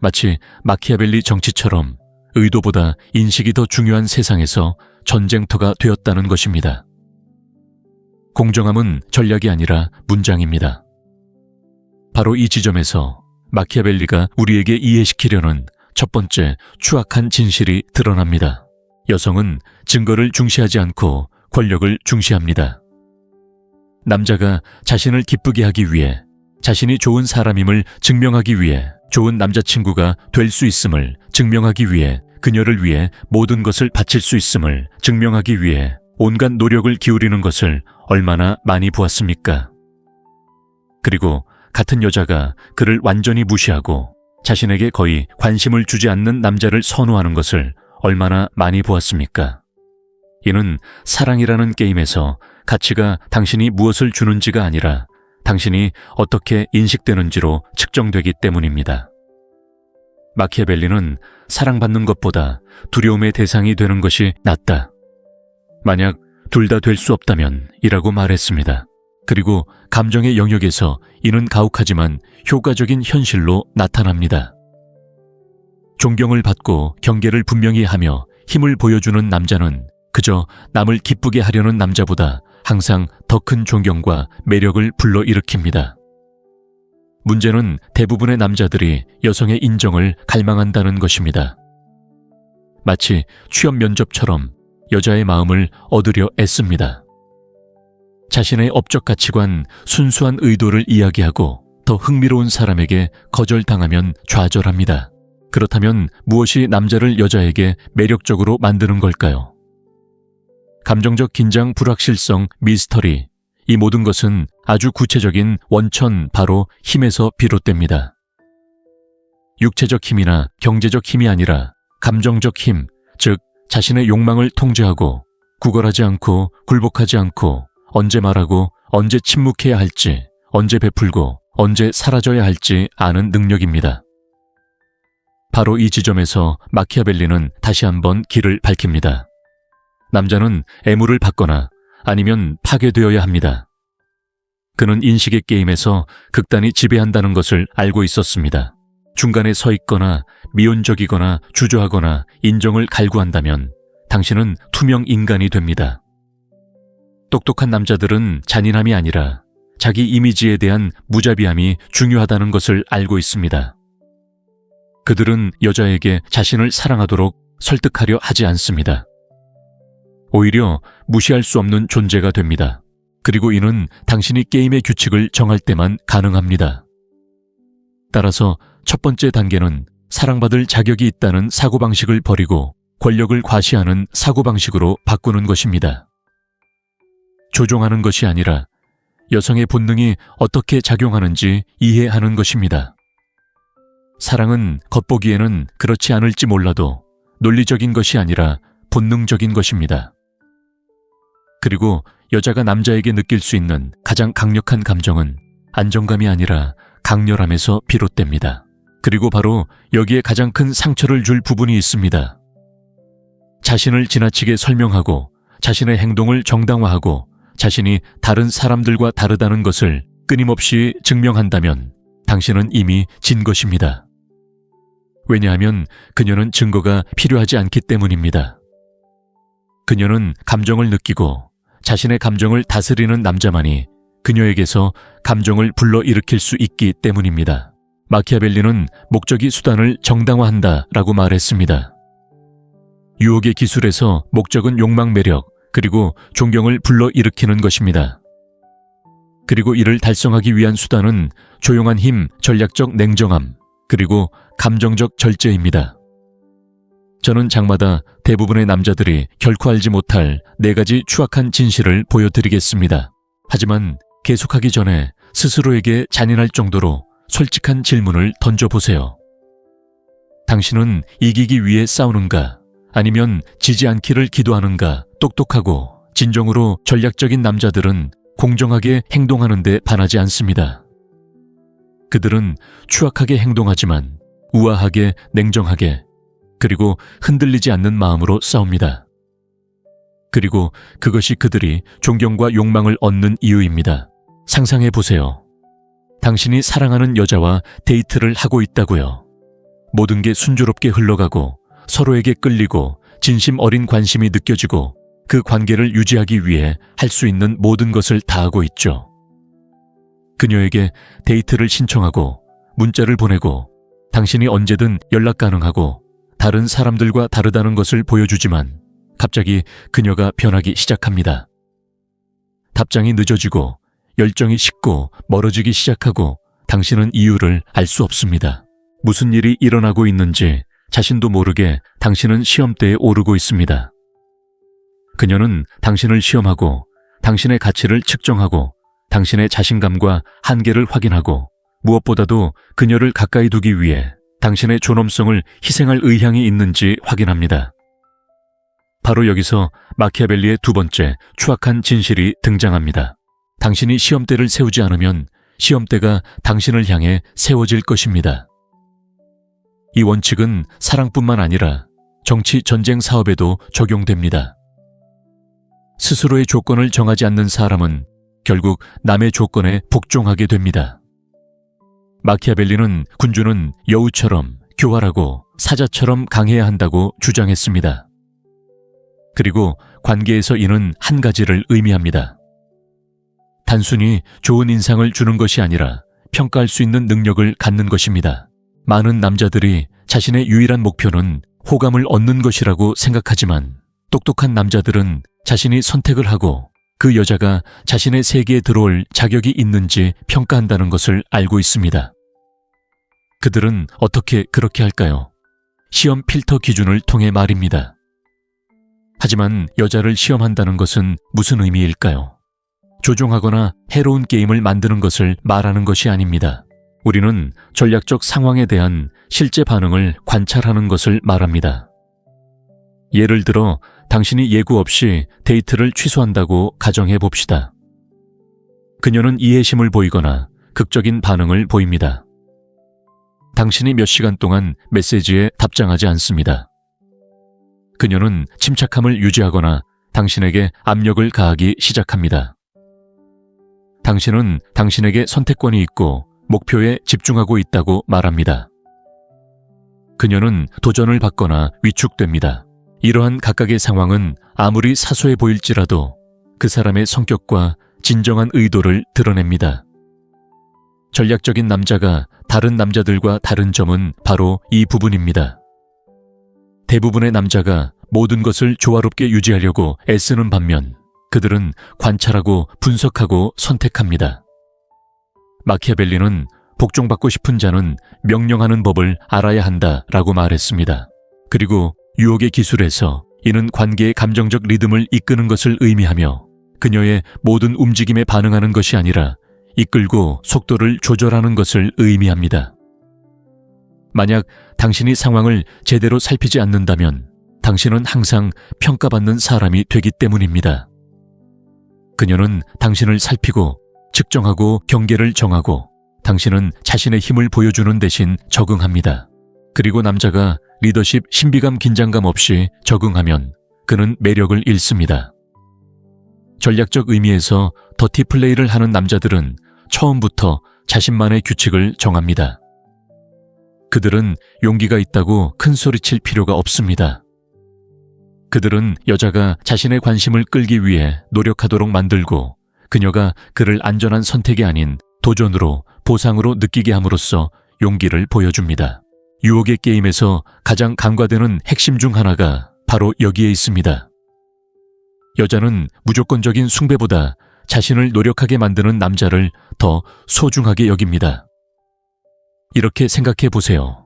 마치 마키아벨리 정치처럼 의도보다 인식이 더 중요한 세상에서 전쟁터가 되었다는 것입니다. 공정함은 전략이 아니라 문장입니다. 바로 이 지점에서 마키아벨리가 우리에게 이해시키려는 첫 번째 추악한 진실이 드러납니다. 여성은 증거를 중시하지 않고 권력을 중시합니다. 남자가 자신을 기쁘게 하기 위해 자신이 좋은 사람임을 증명하기 위해 좋은 남자친구가 될 수 있음을 증명하기 위해 그녀를 위해 모든 것을 바칠 수 있음을 증명하기 위해 온갖 노력을 기울이는 것을 얼마나 많이 보았습니까? 그리고 같은 여자가 그를 완전히 무시하고 자신에게 거의 관심을 주지 않는 남자를 선호하는 것을 얼마나 많이 보았습니까? 이는 사랑이라는 게임에서 가치가 당신이 무엇을 주는지가 아니라 당신이 어떻게 인식되는지로 측정되기 때문입니다. 마키아벨리는 사랑받는 것보다 두려움의 대상이 되는 것이 낫다. 만약 둘 다 될 수 없다면 이라고 말했습니다. 그리고 감정의 영역에서 이는 가혹하지만 효과적인 현실로 나타납니다. 존경을 받고 경계를 분명히 하며 힘을 보여주는 남자는 그저 남을 기쁘게 하려는 남자보다 항상 더 큰 존경과 매력을 불러일으킵니다. 문제는 대부분의 남자들이 여성의 인정을 갈망한다는 것입니다. 마치 취업 면접처럼 여자의 마음을 얻으려 애씁니다. 자신의 업적 가치관, 순수한 의도를 이야기하고 더 흥미로운 사람에게 거절당하면 좌절합니다. 그렇다면 무엇이 남자를 여자에게 매력적으로 만드는 걸까요? 감정적 긴장, 불확실성, 미스터리, 이 모든 것은 아주 구체적인 원천, 바로 힘에서 비롯됩니다. 육체적 힘이나 경제적 힘이 아니라 감정적 힘, 즉 자신의 욕망을 통제하고 구걸하지 않고 굴복하지 않고 언제 말하고 언제 침묵해야 할지, 언제 베풀고 언제 사라져야 할지 아는 능력입니다. 바로 이 지점에서 마키아벨리는 다시 한번 길을 밝힙니다. 남자는 애무를 받거나 아니면 파괴되어야 합니다. 그는 인식의 게임에서 극단이 지배한다는 것을 알고 있었습니다. 중간에 서 있거나 미온적이거나 주저하거나 인정을 갈구한다면 당신은 투명 인간이 됩니다. 똑똑한 남자들은 잔인함이 아니라 자기 이미지에 대한 무자비함이 중요하다는 것을 알고 있습니다. 그들은 여자에게 자신을 사랑하도록 설득하려 하지 않습니다. 오히려 무시할 수 없는 존재가 됩니다. 그리고 이는 당신이 게임의 규칙을 정할 때만 가능합니다. 따라서 첫 번째 단계는 사랑받을 자격이 있다는 사고방식을 버리고 권력을 과시하는 사고방식으로 바꾸는 것입니다. 조종하는 것이 아니라 여성의 본능이 어떻게 작용하는지 이해하는 것입니다. 사랑은 겉보기에는 그렇지 않을지 몰라도 논리적인 것이 아니라 본능적인 것입니다. 그리고 여자가 남자에게 느낄 수 있는 가장 강력한 감정은 안정감이 아니라 강렬함에서 비롯됩니다. 그리고 바로 여기에 가장 큰 상처를 줄 부분이 있습니다. 자신을 지나치게 설명하고 자신의 행동을 정당화하고 자신이 다른 사람들과 다르다는 것을 끊임없이 증명한다면 당신은 이미 진 것입니다. 왜냐하면 그녀는 증거가 필요하지 않기 때문입니다. 그녀는 감정을 느끼고 자신의 감정을 다스리는 남자만이 그녀에게서 감정을 불러일으킬 수 있기 때문입니다. 마키아벨리는 목적이 수단을 정당화한다라고 말했습니다. 유혹의 기술에서 목적은 욕망 매력 그리고 존경을 불러일으키는 것입니다. 그리고 이를 달성하기 위한 수단은 조용한 힘, 전략적 냉정함, 그리고 감정적 절제입니다. 저는 장마다 대부분의 남자들이 결코 알지 못할 4가지 추악한 진실을 보여드리겠습니다. 하지만 계속하기 전에 스스로에게 잔인할 정도로 솔직한 질문을 던져보세요. 당신은 이기기 위해 싸우는가? 아니면 지지 않기를 기도하는가? 똑똑하고 진정으로 전략적인 남자들은 공정하게 행동하는데 반하지 않습니다. 그들은 추악하게 행동하지만 우아하게 냉정하게 그리고 흔들리지 않는 마음으로 싸웁니다. 그리고 그것이 그들이 존경과 욕망을 얻는 이유입니다. 상상해 보세요. 당신이 사랑하는 여자와 데이트를 하고 있다고요. 모든 게 순조롭게 흘러가고 서로에게 끌리고 진심 어린 관심이 느껴지고 그 관계를 유지하기 위해 할 수 있는 모든 것을 다하고 있죠. 그녀에게 데이트를 신청하고 문자를 보내고 당신이 언제든 연락 가능하고 다른 사람들과 다르다는 것을 보여주지만 갑자기 그녀가 변하기 시작합니다. 답장이 늦어지고 열정이 식고 멀어지기 시작하고 당신은 이유를 알 수 없습니다. 무슨 일이 일어나고 있는지 자신도 모르게 당신은 시험대에 오르고 있습니다. 그녀는 당신을 시험하고 당신의 가치를 측정하고 당신의 자신감과 한계를 확인하고 무엇보다도 그녀를 가까이 두기 위해 당신의 존엄성을 희생할 의향이 있는지 확인합니다. 바로 여기서 마키아벨리의 두 번째 추악한 진실이 등장합니다. 당신이 시험대를 세우지 않으면 시험대가 당신을 향해 세워질 것입니다. 이 원칙은 사랑뿐만 아니라 정치 전쟁 사업에도 적용됩니다. 스스로의 조건을 정하지 않는 사람은 결국 남의 조건에 복종하게 됩니다. 마키아벨리는 군주는 여우처럼 교활하고 사자처럼 강해야 한다고 주장했습니다. 그리고 관계에서 이는 한 가지를 의미합니다. 단순히 좋은 인상을 주는 것이 아니라 평가할 수 있는 능력을 갖는 것입니다. 많은 남자들이 자신의 유일한 목표는 호감을 얻는 것이라고 생각하지만 똑똑한 남자들은 자신이 선택을 하고 그 여자가 자신의 세계에 들어올 자격이 있는지 평가한다는 것을 알고 있습니다. 그들은 어떻게 그렇게 할까요? 시험 필터 기준을 통해 말입니다. 하지만 여자를 시험한다는 것은 무슨 의미일까요? 조종하거나 해로운 게임을 만드는 것을 말하는 것이 아닙니다. 우리는 전략적 상황에 대한 실제 반응을 관찰하는 것을 말합니다. 예를 들어 당신이 예고 없이 데이트를 취소한다고 가정해 봅시다. 그녀는 이해심을 보이거나 극적인 반응을 보입니다. 당신이 몇 시간 동안 메시지에 답장하지 않습니다. 그녀는 침착함을 유지하거나 당신에게 압력을 가하기 시작합니다. 당신은 당신에게 선택권이 있고 목표에 집중하고 있다고 말합니다. 그녀는 도전을 받거나 위축됩니다. 이러한 각각의 상황은 아무리 사소해 보일지라도 그 사람의 성격과 진정한 의도를 드러냅니다. 전략적인 남자가 다른 남자들과 다른 점은 바로 이 부분입니다. 대부분의 남자가 모든 것을 조화롭게 유지하려고 애쓰는 반면 그들은 관찰하고 분석하고 선택합니다. 마키아벨리는 복종받고 싶은 자는 명령하는 법을 알아야 한다라고 말했습니다. 그리고 유혹의 기술에서 이는 관계의 감정적 리듬을 이끄는 것을 의미하며 그녀의 모든 움직임에 반응하는 것이 아니라 이끌고 속도를 조절하는 것을 의미합니다. 만약 당신이 상황을 제대로 살피지 않는다면 당신은 항상 평가받는 사람이 되기 때문입니다. 그녀는 당신을 살피고 측정하고 경계를 정하고 당신은 자신의 힘을 보여주는 대신 적응합니다. 그리고 남자가 리더십 신비감 긴장감 없이 적응하면 그는 매력을 잃습니다. 전략적 의미에서 더티 플레이를 하는 남자들은 처음부터 자신만의 규칙을 정합니다. 그들은 용기가 있다고 큰 소리칠 필요가 없습니다. 그들은 여자가 자신의 관심을 끌기 위해 노력하도록 만들고 그녀가 그를 안전한 선택이 아닌 도전으로 보상으로 느끼게 함으로써 용기를 보여줍니다. 유혹의 게임에서 가장 간과되는 핵심 중 하나가 바로 여기에 있습니다. 여자는 무조건적인 숭배보다 자신을 노력하게 만드는 남자를 더 소중하게 여깁니다. 이렇게 생각해 보세요.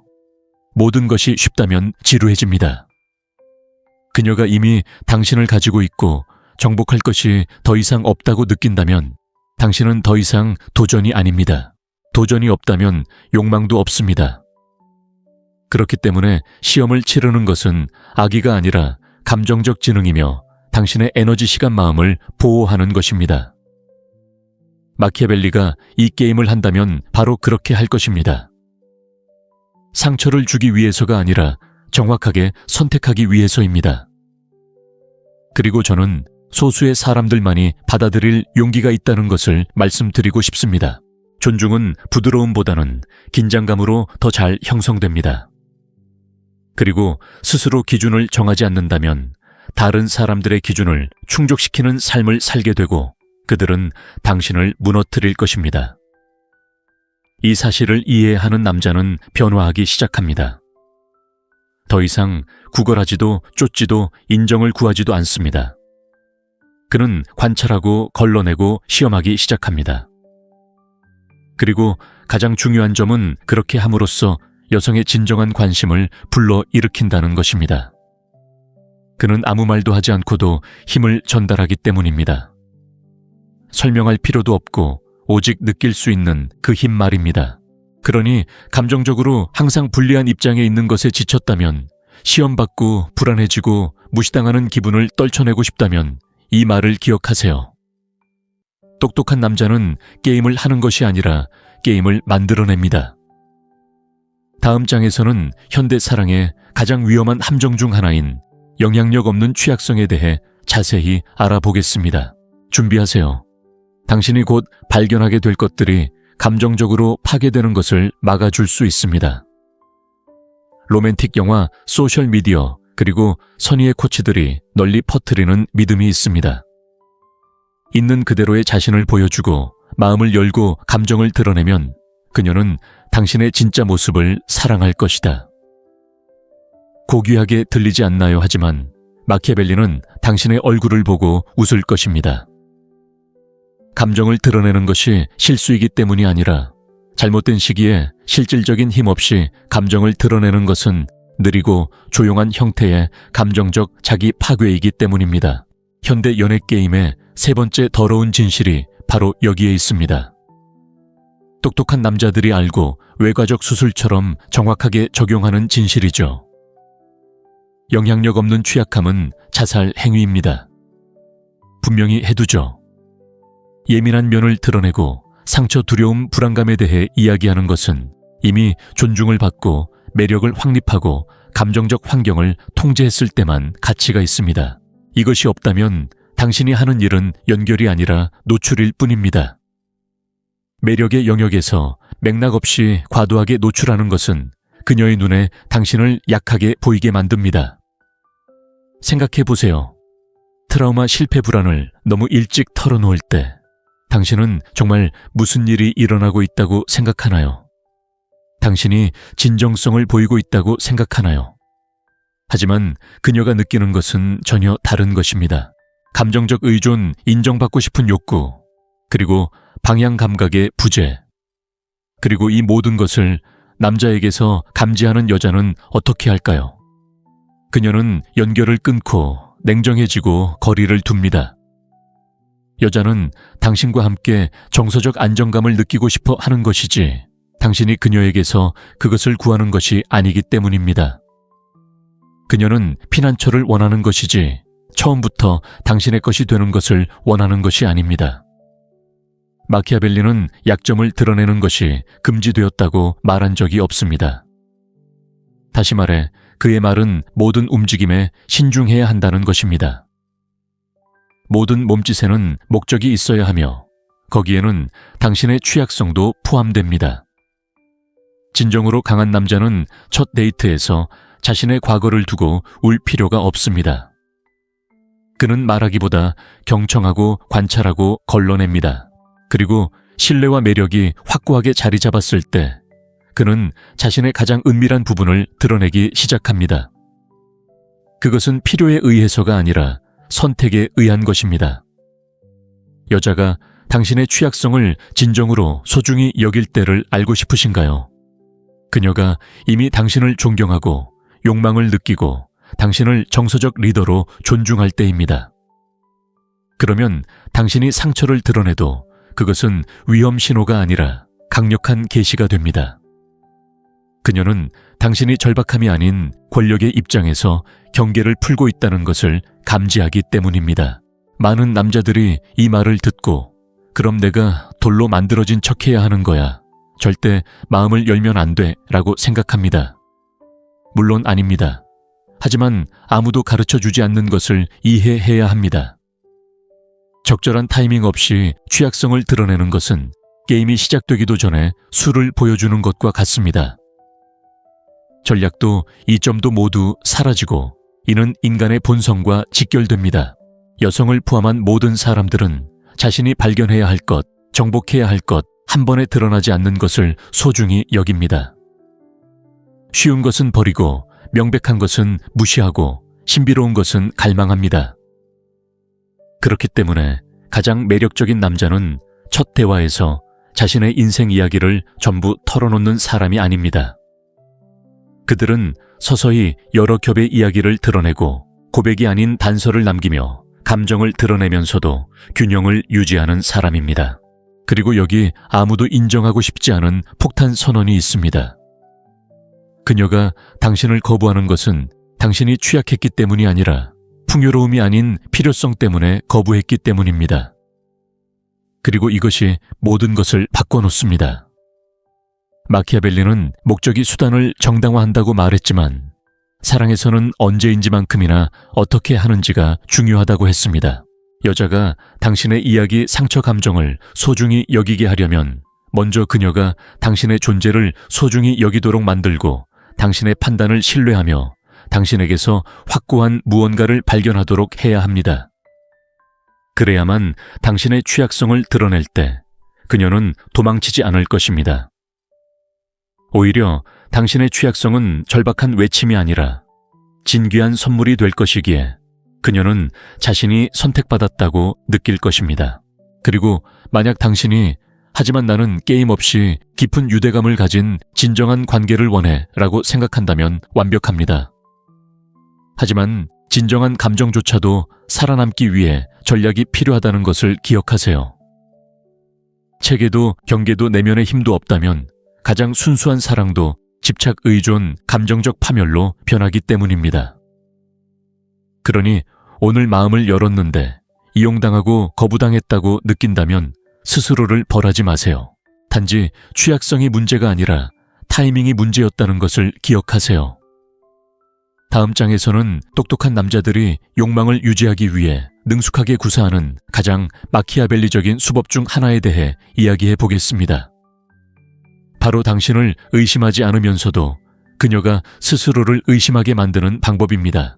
모든 것이 쉽다면 지루해집니다. 그녀가 이미 당신을 가지고 있고 정복할 것이 더 이상 없다고 느낀다면 당신은 더 이상 도전이 아닙니다. 도전이 없다면 욕망도 없습니다. 그렇기 때문에 시험을 치르는 것은 악의가 아니라 감정적 지능이며 당신의 에너지, 시간, 마음을 보호하는 것입니다. 마키아벨리가 이 게임을 한다면 바로 그렇게 할 것입니다. 상처를 주기 위해서가 아니라 정확하게 선택하기 위해서입니다. 그리고 저는 소수의 사람들만이 받아들일 용기가 있다는 것을 말씀드리고 싶습니다. 존중은 부드러움보다는 긴장감으로 더 잘 형성됩니다. 그리고 스스로 기준을 정하지 않는다면 다른 사람들의 기준을 충족시키는 삶을 살게 되고 그들은 당신을 무너뜨릴 것입니다. 이 사실을 이해하는 남자는 변화하기 시작합니다. 더 이상 구걸하지도 쫓지도 인정을 구하지도 않습니다. 그는 관찰하고 걸러내고 시험하기 시작합니다. 그리고 가장 중요한 점은 그렇게 함으로써 여성의 진정한 관심을 불러일으킨다는 것입니다. 그는 아무 말도 하지 않고도 힘을 전달하기 때문입니다. 설명할 필요도 없고 오직 느낄 수 있는 그 힘 말입니다. 그러니 감정적으로 항상 불리한 입장에 있는 것에 지쳤다면, 시험받고 불안해지고 무시당하는 기분을 떨쳐내고 싶다면 이 말을 기억하세요. 똑똑한 남자는 게임을 하는 것이 아니라 게임을 만들어냅니다. 다음 장에서는 현대 사랑의 가장 위험한 함정 중 하나인 영향력 없는 취약성에 대해 자세히 알아보겠습니다. 준비하세요. 당신이 곧 발견하게 될 것들이 감정적으로 파괴되는 것을 막아줄 수 있습니다. 로맨틱 영화, 소셜미디어, 그리고 선의의 코치들이 널리 퍼뜨리는 믿음이 있습니다. 있는 그대로의 자신을 보여주고 마음을 열고 감정을 드러내면 그녀는 당신의 진짜 모습을 사랑할 것이다. 고귀하게 들리지 않나요? 하지만 마키아벨리는 당신의 얼굴을 보고 웃을 것입니다. 감정을 드러내는 것이 실수이기 때문이 아니라 잘못된 시기에 실질적인 힘 없이 감정을 드러내는 것은 느리고 조용한 형태의 감정적 자기 파괴이기 때문입니다. 현대 연애 게임의 세 번째 더러운 진실이 바로 여기에 있습니다. 똑똑한 남자들이 알고 외과적 수술처럼 정확하게 적용하는 진실이죠. 영향력 없는 취약함은 자살 행위입니다. 분명히 해두죠. 예민한 면을 드러내고 상처, 두려움, 불안감에 대해 이야기하는 것은 이미 존중을 받고 매력을 확립하고 감정적 환경을 통제했을 때만 가치가 있습니다. 이것이 없다면 당신이 하는 일은 연결이 아니라 노출일 뿐입니다. 매력의 영역에서 맥락 없이 과도하게 노출하는 것은 그녀의 눈에 당신을 약하게 보이게 만듭니다. 생각해 보세요. 트라우마 실패 불안을 너무 일찍 털어놓을 때 당신은 정말 무슨 일이 일어나고 있다고 생각하나요? 당신이 진정성을 보이고 있다고 생각하나요? 하지만 그녀가 느끼는 것은 전혀 다른 것입니다. 감정적 의존, 인정받고 싶은 욕구, 그리고 방향 감각의 부재. 그리고 이 모든 것을 남자에게서 감지하는 여자는 어떻게 할까요? 그녀는 연결을 끊고 냉정해지고 거리를 둡니다. 여자는 당신과 함께 정서적 안정감을 느끼고 싶어 하는 것이지 당신이 그녀에게서 그것을 구하는 것이 아니기 때문입니다. 그녀는 피난처를 원하는 것이지 처음부터 당신의 것이 되는 것을 원하는 것이 아닙니다. 마키아벨리는 약점을 드러내는 것이 금지되었다고 말한 적이 없습니다. 다시 말해 그의 말은 모든 움직임에 신중해야 한다는 것입니다. 모든 몸짓에는 목적이 있어야 하며 거기에는 당신의 취약성도 포함됩니다. 진정으로 강한 남자는 첫 데이트에서 자신의 과거를 두고 울 필요가 없습니다. 그는 말하기보다 경청하고 관찰하고 걸러냅니다. 그리고 신뢰와 매력이 확고하게 자리 잡았을 때 그는 자신의 가장 은밀한 부분을 드러내기 시작합니다. 그것은 필요에 의해서가 아니라 선택에 의한 것입니다. 여자가 당신의 취약성을 진정으로 소중히 여길 때를 알고 싶으신가요? 그녀가 이미 당신을 존경하고 욕망을 느끼고 당신을 정서적 리더로 존중할 때입니다. 그러면 당신이 상처를 드러내도 그것은 위험 신호가 아니라 강력한 계시가 됩니다. 그녀는 당신이 절박함이 아닌 권력의 입장에서 경계를 풀고 있다는 것을 감지하기 때문입니다. 많은 남자들이 이 말을 듣고 그럼 내가 돌로 만들어진 척해야 하는 거야. 절대 마음을 열면 안 돼 라고 생각합니다. 물론 아닙니다. 하지만 아무도 가르쳐주지 않는 것을 이해해야 합니다. 적절한 타이밍 없이 취약성을 드러내는 것은 게임이 시작되기도 전에 수를 보여주는 것과 같습니다. 전략도 이점도 모두 사라지고 이는 인간의 본성과 직결됩니다. 여성을 포함한 모든 사람들은 자신이 발견해야 할 것, 정복해야 할 것, 한 번에 드러나지 않는 것을 소중히 여깁니다. 쉬운 것은 버리고 명백한 것은 무시하고 신비로운 것은 갈망합니다. 그렇기 때문에 가장 매력적인 남자는 첫 대화에서 자신의 인생 이야기를 전부 털어놓는 사람이 아닙니다. 그들은 서서히 여러 겹의 이야기를 드러내고 고백이 아닌 단서를 남기며 감정을 드러내면서도 균형을 유지하는 사람입니다. 그리고 여기 아무도 인정하고 싶지 않은 폭탄 선언이 있습니다. 그녀가 당신을 거부하는 것은 당신이 취약했기 때문이 아니라 풍요로움이 아닌 필요성 때문에 거부했기 때문입니다. 그리고 이것이 모든 것을 바꿔놓습니다. 마키아벨리는 목적이 수단을 정당화한다고 말했지만 사랑에서는 언제인지만큼이나 어떻게 하는지가 중요하다고 했습니다. 여자가 당신의 이야기 상처 감정을 소중히 여기게 하려면 먼저 그녀가 당신의 존재를 소중히 여기도록 만들고 당신의 판단을 신뢰하며 당신에게서 확고한 무언가를 발견하도록 해야 합니다. 그래야만 당신의 취약성을 드러낼 때 그녀는 도망치지 않을 것입니다. 오히려 당신의 취약성은 절박한 외침이 아니라 진귀한 선물이 될 것이기에 그녀는 자신이 선택받았다고 느낄 것입니다. 그리고 만약 당신이 하지만 나는 게임 없이 깊은 유대감을 가진 진정한 관계를 원해 라고 생각한다면 완벽합니다. 하지만 진정한 감정조차도 살아남기 위해 전략이 필요하다는 것을 기억하세요. 체계도 경계도 내면의 힘도 없다면 가장 순수한 사랑도 집착, 의존, 감정적 파멸로 변하기 때문입니다. 그러니 오늘 마음을 열었는데 이용당하고 거부당했다고 느낀다면 스스로를 벌하지 마세요. 단지 취약성이 문제가 아니라 타이밍이 문제였다는 것을 기억하세요. 다음 장에서는 똑똑한 남자들이 욕망을 유지하기 위해 능숙하게 구사하는 가장 마키아벨리적인 수법 중 하나에 대해 이야기해 보겠습니다. 바로 당신을 의심하지 않으면서도 그녀가 스스로를 의심하게 만드는 방법입니다.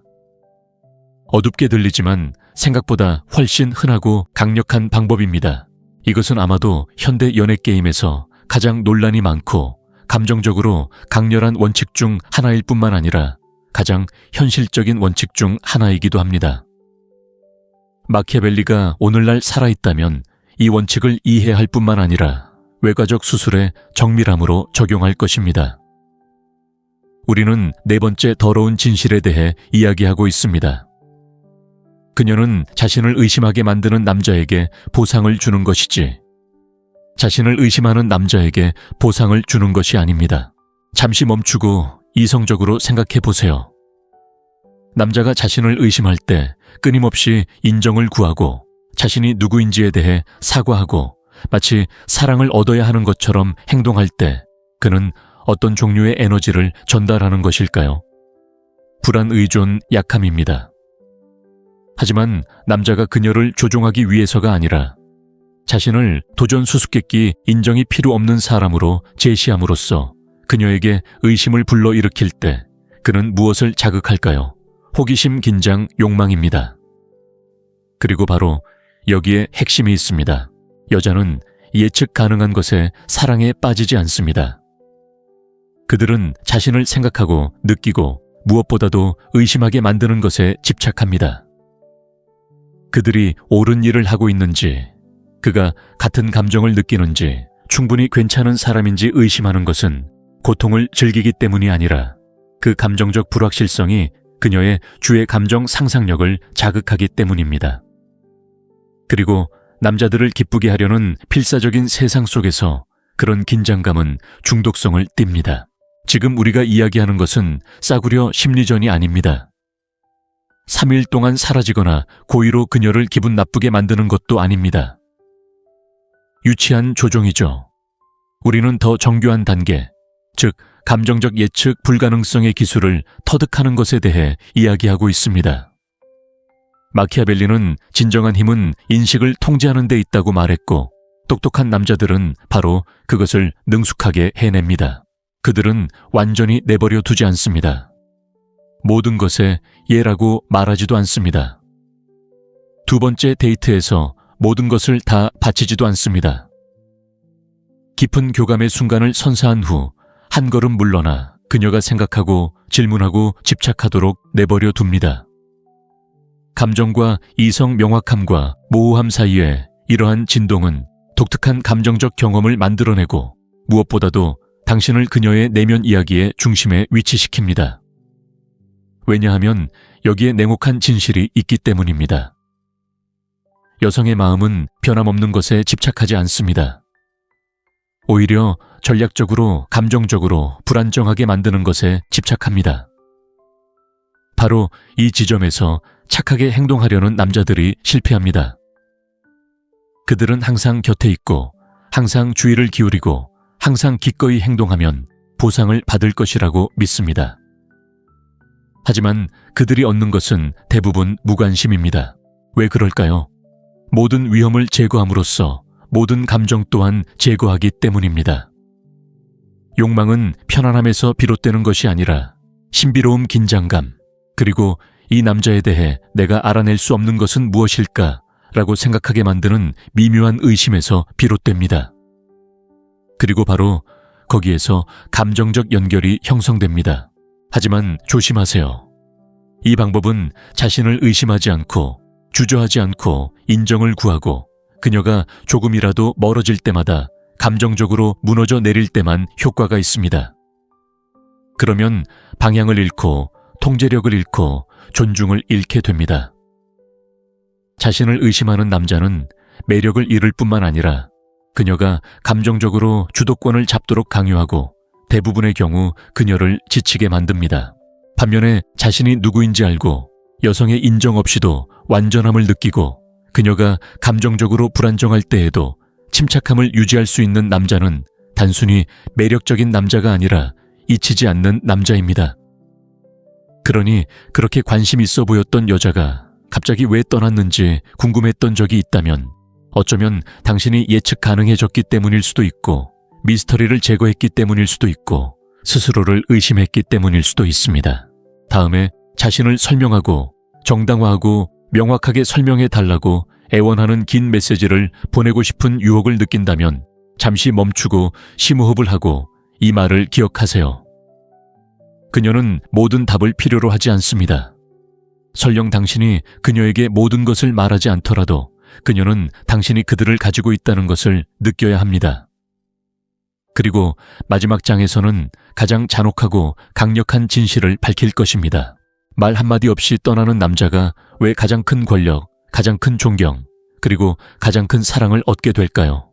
어둡게 들리지만 생각보다 훨씬 흔하고 강력한 방법입니다. 이것은 아마도 현대 연애 게임에서 가장 논란이 많고 감정적으로 강렬한 원칙 중 하나일 뿐만 아니라 가장 현실적인 원칙 중 하나이기도 합니다. 마키아벨리가 오늘날 살아있다면 이 원칙을 이해할 뿐만 아니라 외과적 수술에 정밀함으로 적용할 것입니다. 우리는 네 번째 더러운 진실에 대해 이야기하고 있습니다. 그녀는 자신을 의심하게 만드는 남자에게 보상을 주는 것이지 자신을 의심하는 남자에게 보상을 주는 것이 아닙니다. 잠시 멈추고 이성적으로 생각해 보세요. 남자가 자신을 의심할 때 끊임없이 인정을 구하고 자신이 누구인지에 대해 사과하고 마치 사랑을 얻어야 하는 것처럼 행동할 때 그는 어떤 종류의 에너지를 전달하는 것일까요? 불안의존 약함입니다. 하지만 남자가 그녀를 조종하기 위해서가 아니라 자신을 도전 수수께끼 인정이 필요 없는 사람으로 제시함으로써 그녀에게 의심을 불러일으킬 때 그는 무엇을 자극할까요? 호기심, 긴장, 욕망입니다. 그리고 바로 여기에 핵심이 있습니다. 여자는 예측 가능한 것에 사랑에 빠지지 않습니다. 그들은 자신을 생각하고 느끼고 무엇보다도 의심하게 만드는 것에 집착합니다. 그들이 옳은 일을 하고 있는지, 그가 같은 감정을 느끼는지, 충분히 괜찮은 사람인지 의심하는 것은 고통을 즐기기 때문이 아니라 그 감정적 불확실성이 그녀의 주의 감정 상상력을 자극하기 때문입니다. 그리고 남자들을 기쁘게 하려는 필사적인 세상 속에서 그런 긴장감은 중독성을 띱니다. 지금 우리가 이야기하는 것은 싸구려 심리전이 아닙니다. 3일 동안 사라지거나 고의로 그녀를 기분 나쁘게 만드는 것도 아닙니다. 유치한 조종이죠. 우리는 더 정교한 단계, 즉 감정적 예측 불가능성의 기술을 터득하는 것에 대해 이야기하고 있습니다. 마키아벨리는 진정한 힘은 인식을 통제하는 데 있다고 말했고 똑똑한 남자들은 바로 그것을 능숙하게 해냅니다. 그들은 완전히 내버려 두지 않습니다. 모든 것에 예라고 말하지도 않습니다. 두 번째 데이트에서 모든 것을 다 바치지도 않습니다. 깊은 교감의 순간을 선사한 후 한 걸음 물러나 그녀가 생각하고 질문하고 집착하도록 내버려 둡니다. 감정과 이성 명확함과 모호함 사이에 이러한 진동은 독특한 감정적 경험을 만들어내고 무엇보다도 당신을 그녀의 내면 이야기의 중심에 위치시킵니다. 왜냐하면 여기에 냉혹한 진실이 있기 때문입니다. 여성의 마음은 변함없는 것에 집착하지 않습니다. 오히려 전략적으로 감정적으로 불안정하게 만드는 것에 집착합니다. 바로 이 지점에서 착하게 행동하려는 남자들이 실패합니다. 그들은 항상 곁에 있고 항상 주의를 기울이고 항상 기꺼이 행동하면 보상을 받을 것이라고 믿습니다. 하지만 그들이 얻는 것은 대부분 무관심입니다. 왜 그럴까요? 모든 위험을 제거함으로써 모든 감정 또한 제거하기 때문입니다. 욕망은 편안함에서 비롯되는 것이 아니라 신비로움, 긴장감, 그리고 이 남자에 대해 내가 알아낼 수 없는 것은 무엇일까? 라고 생각하게 만드는 미묘한 의심에서 비롯됩니다. 그리고 바로 거기에서 감정적 연결이 형성됩니다. 하지만 조심하세요. 이 방법은 자신을 의심하지 않고 주저하지 않고 인정을 구하고 그녀가 조금이라도 멀어질 때마다 감정적으로 무너져 내릴 때만 효과가 있습니다. 그러면 방향을 잃고 통제력을 잃고 존중을 잃게 됩니다. 자신을 의심하는 남자는 매력을 잃을 뿐만 아니라 그녀가 감정적으로 주도권을 잡도록 강요하고 대부분의 경우 그녀를 지치게 만듭니다. 반면에 자신이 누구인지 알고 여성의 인정 없이도 완전함을 느끼고 그녀가 감정적으로 불안정할 때에도 침착함을 유지할 수 있는 남자는 단순히 매력적인 남자가 아니라 잊히지 않는 남자입니다. 그러니 그렇게 관심 있어 보였던 여자가 갑자기 왜 떠났는지 궁금했던 적이 있다면 어쩌면 당신이 예측 가능해졌기 때문일 수도 있고 미스터리를 제거했기 때문일 수도 있고 스스로를 의심했기 때문일 수도 있습니다. 다음에 자신을 설명하고 정당화하고 명확하게 설명해 달라고 애원하는 긴 메시지를 보내고 싶은 유혹을 느낀다면 잠시 멈추고 심호흡을 하고 이 말을 기억하세요. 그녀는 모든 답을 필요로 하지 않습니다. 설령 당신이 그녀에게 모든 것을 말하지 않더라도 그녀는 당신이 그들을 가지고 있다는 것을 느껴야 합니다. 그리고 마지막 장에서는 가장 잔혹하고 강력한 진실을 밝힐 것입니다. 말 한마디 없이 떠나는 남자가 왜 가장 큰 권력, 가장 큰 존경, 그리고 가장 큰 사랑을 얻게 될까요?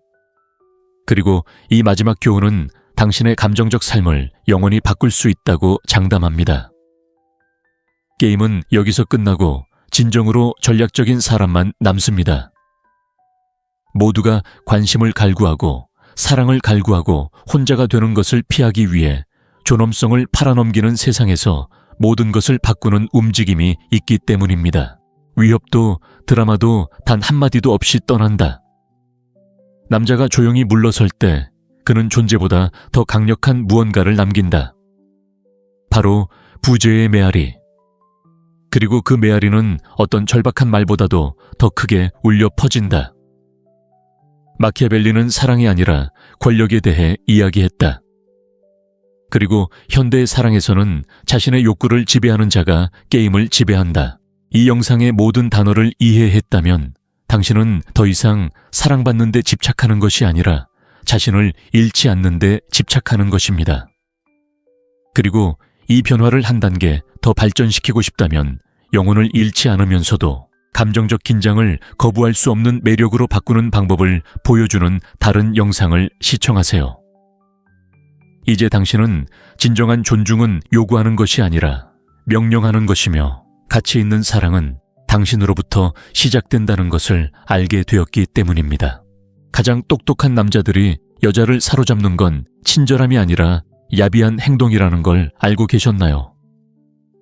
그리고 이 마지막 교훈은 당신의 감정적 삶을 영원히 바꿀 수 있다고 장담합니다. 게임은 여기서 끝나고 진정으로 전략적인 사람만 남습니다. 모두가 관심을 갈구하고 사랑을 갈구하고 혼자가 되는 것을 피하기 위해 존엄성을 팔아넘기는 세상에서 모든 것을 바꾸는 움직임이 있기 때문입니다. 위협도 드라마도 단 한마디도 없이 떠난다. 남자가 조용히 물러설 때 그는 존재보다 더 강력한 무언가를 남긴다. 바로 부재의 메아리. 그리고 그 메아리는 어떤 절박한 말보다도 더 크게 울려 퍼진다. 마키아벨리는 사랑이 아니라 권력에 대해 이야기했다. 그리고 현대의 사랑에서는 자신의 욕구를 지배하는 자가 게임을 지배한다. 이 영상의 모든 단어를 이해했다면 당신은 더 이상 사랑받는 데 집착하는 것이 아니라 자신을 잃지 않는 데 집착하는 것입니다. 그리고 이 변화를 한 단계 더 발전시키고 싶다면 영혼을 잃지 않으면서도 감정적 긴장을 거부할 수 없는 매력으로 바꾸는 방법을 보여주는 다른 영상을 시청하세요. 이제 당신은 진정한 존중은 요구하는 것이 아니라 명령하는 것이며 가치 있는 사랑은 당신으로부터 시작된다는 것을 알게 되었기 때문입니다. 가장 똑똑한 남자들이 여자를 사로잡는 건 친절함이 아니라 야비한 행동이라는 걸 알고 계셨나요?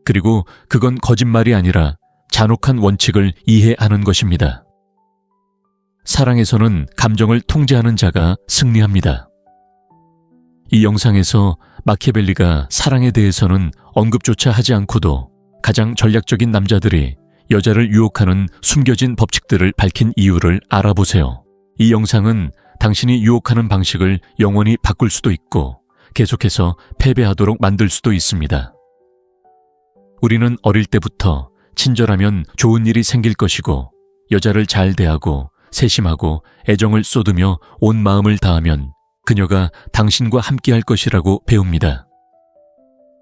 그리고 그건 거짓말이 아니라 잔혹한 원칙을 이해하는 것입니다. 사랑에서는 감정을 통제하는 자가 승리합니다. 이 영상에서 마키아벨리가 사랑에 대해서는 언급조차 하지 않고도 가장 전략적인 남자들이 여자를 유혹하는 숨겨진 법칙들을 밝힌 이유를 알아보세요. 이 영상은 당신이 유혹하는 방식을 영원히 바꿀 수도 있고 계속해서 패배하도록 만들 수도 있습니다. 우리는 어릴 때부터 친절하면 좋은 일이 생길 것이고 여자를 잘 대하고 세심하고 애정을 쏟으며 온 마음을 다하면 그녀가 당신과 함께할 것이라고 배웁니다.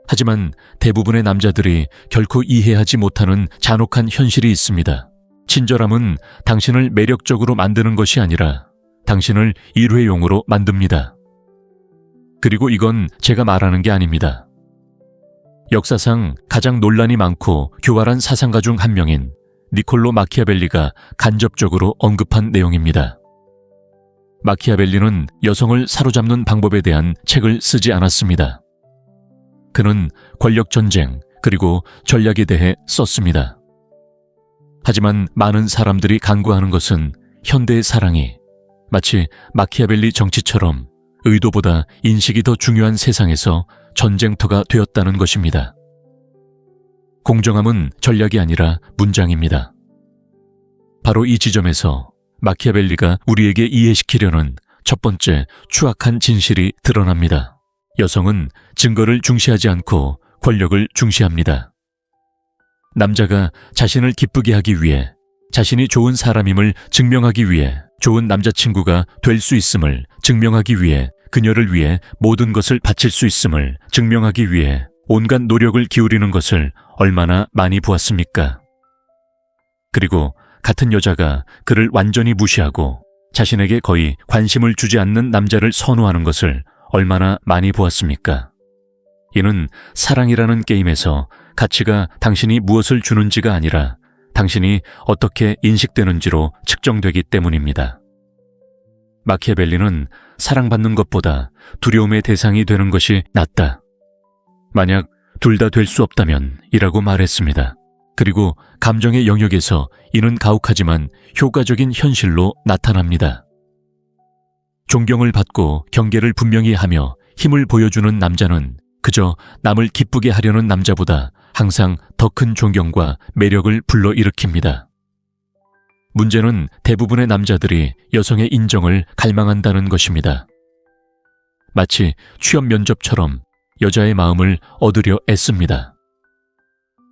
하지만 대부분의 남자들이 결코 이해하지 못하는 잔혹한 현실이 있습니다. 친절함은 당신을 매력적으로 만드는 것이 아니라 당신을 일회용으로 만듭니다. 그리고 이건 제가 말하는 게 아닙니다. 역사상 가장 논란이 많고 교활한 사상가 중 한 명인 니콜로 마키아벨리가 간접적으로 언급한 내용입니다. 마키아벨리는 여성을 사로잡는 방법에 대한 책을 쓰지 않았습니다. 그는 권력 전쟁 그리고 전략에 대해 썼습니다. 하지만 많은 사람들이 간구하는 것은 현대의 사랑이 마치 마키아벨리 정치처럼 의도보다 인식이 더 중요한 세상에서 전쟁터가 되었다는 것입니다. 공정함은 전략이 아니라 문장입니다. 바로 이 지점에서 마키아벨리가 우리에게 이해시키려는 첫 번째 추악한 진실이 드러납니다. 여성은 증거를 중시하지 않고 권력을 중시합니다. 남자가 자신을 기쁘게 하기 위해 자신이 좋은 사람임을 증명하기 위해 좋은 남자친구가 될 수 있음을 증명하기 위해 그녀를 위해 모든 것을 바칠 수 있음을 증명하기 위해 온갖 노력을 기울이는 것을 얼마나 많이 보았습니까? 그리고 같은 여자가 그를 완전히 무시하고 자신에게 거의 관심을 주지 않는 남자를 선호하는 것을 얼마나 많이 보았습니까? 이는 사랑이라는 게임에서 가치가 당신이 무엇을 주는지가 아니라 당신이 어떻게 인식되는지로 측정되기 때문입니다. 마키아벨리는 사랑받는 것보다 두려움의 대상이 되는 것이 낫다. 만약 둘 다 될 수 없다면 이라고 말했습니다. 그리고 감정의 영역에서 이는 가혹하지만 효과적인 현실로 나타납니다. 존경을 받고 경계를 분명히 하며 힘을 보여주는 남자는 그저 남을 기쁘게 하려는 남자보다 항상 더 큰 존경과 매력을 불러일으킵니다. 문제는 대부분의 남자들이 여성의 인정을 갈망한다는 것입니다. 마치 취업 면접처럼 여자의 마음을 얻으려 애씁니다.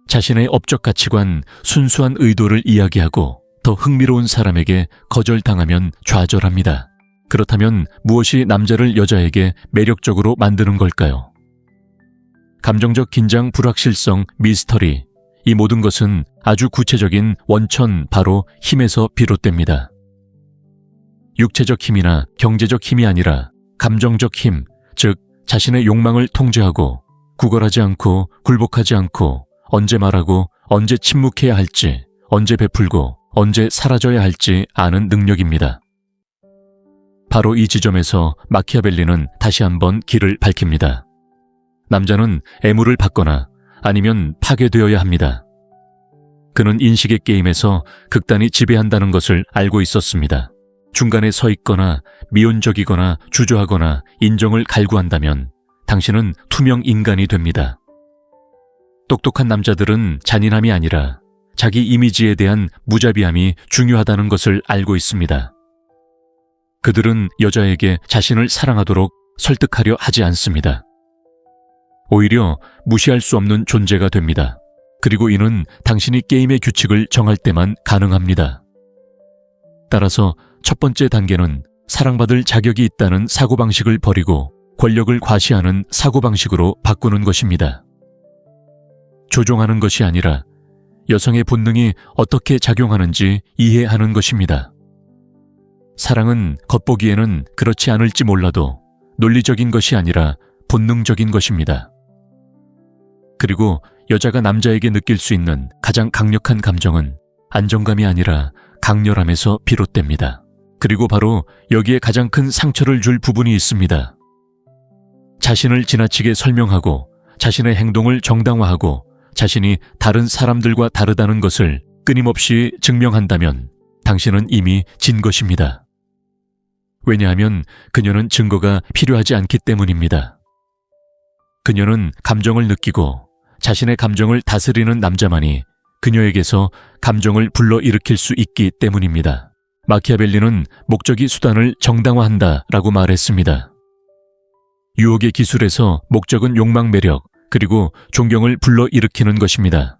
자신의 업적 가치관, 순수한 의도를 이야기하고 더 흥미로운 사람에게 거절당하면 좌절합니다. 그렇다면 무엇이 남자를 여자에게 매력적으로 만드는 걸까요? 감정적 긴장, 불확실성, 미스터리, 이 모든 것은 아주 구체적인 원천, 바로 힘에서 비롯됩니다. 육체적 힘이나 경제적 힘이 아니라 감정적 힘, 즉 자신의 욕망을 통제하고 구걸하지 않고 굴복하지 않고 언제 말하고 언제 침묵해야 할지, 언제 베풀고 언제 사라져야 할지 아는 능력입니다. 바로 이 지점에서 마키아벨리는 다시 한번 길을 밝힙니다. 남자는 애무를 받거나 아니면 파괴되어야 합니다. 그는 인식의 게임에서 극단이 지배한다는 것을 알고 있었습니다. 중간에 서 있거나 미온적이거나 주저하거나 인정을 갈구한다면 당신은 투명 인간이 됩니다. 똑똑한 남자들은 잔인함이 아니라 자기 이미지에 대한 무자비함이 중요하다는 것을 알고 있습니다. 그들은 여자에게 자신을 사랑하도록 설득하려 하지 않습니다. 오히려 무시할 수 없는 존재가 됩니다. 그리고 이는 당신이 게임의 규칙을 정할 때만 가능합니다. 따라서 첫 번째 단계는 사랑받을 자격이 있다는 사고방식을 버리고 권력을 과시하는 사고방식으로 바꾸는 것입니다. 조종하는 것이 아니라 여성의 본능이 어떻게 작용하는지 이해하는 것입니다. 사랑은 겉보기에는 그렇지 않을지 몰라도 논리적인 것이 아니라 본능적인 것입니다. 그리고 여자가 남자에게 느낄 수 있는 가장 강력한 감정은 안정감이 아니라 강렬함에서 비롯됩니다. 그리고 바로 여기에 가장 큰 상처를 줄 부분이 있습니다. 자신을 지나치게 설명하고 자신의 행동을 정당화하고 자신이 다른 사람들과 다르다는 것을 끊임없이 증명한다면 당신은 이미 진 것입니다. 왜냐하면 그녀는 증거가 필요하지 않기 때문입니다. 그녀는 감정을 느끼고 자신의 감정을 다스리는 남자만이 그녀에게서 감정을 불러일으킬 수 있기 때문입니다. 마키아벨리는 목적이 수단을 정당화한다 라고 말했습니다. 유혹의 기술에서 목적은 욕망, 매력, 그리고 존경을 불러일으키는 것입니다.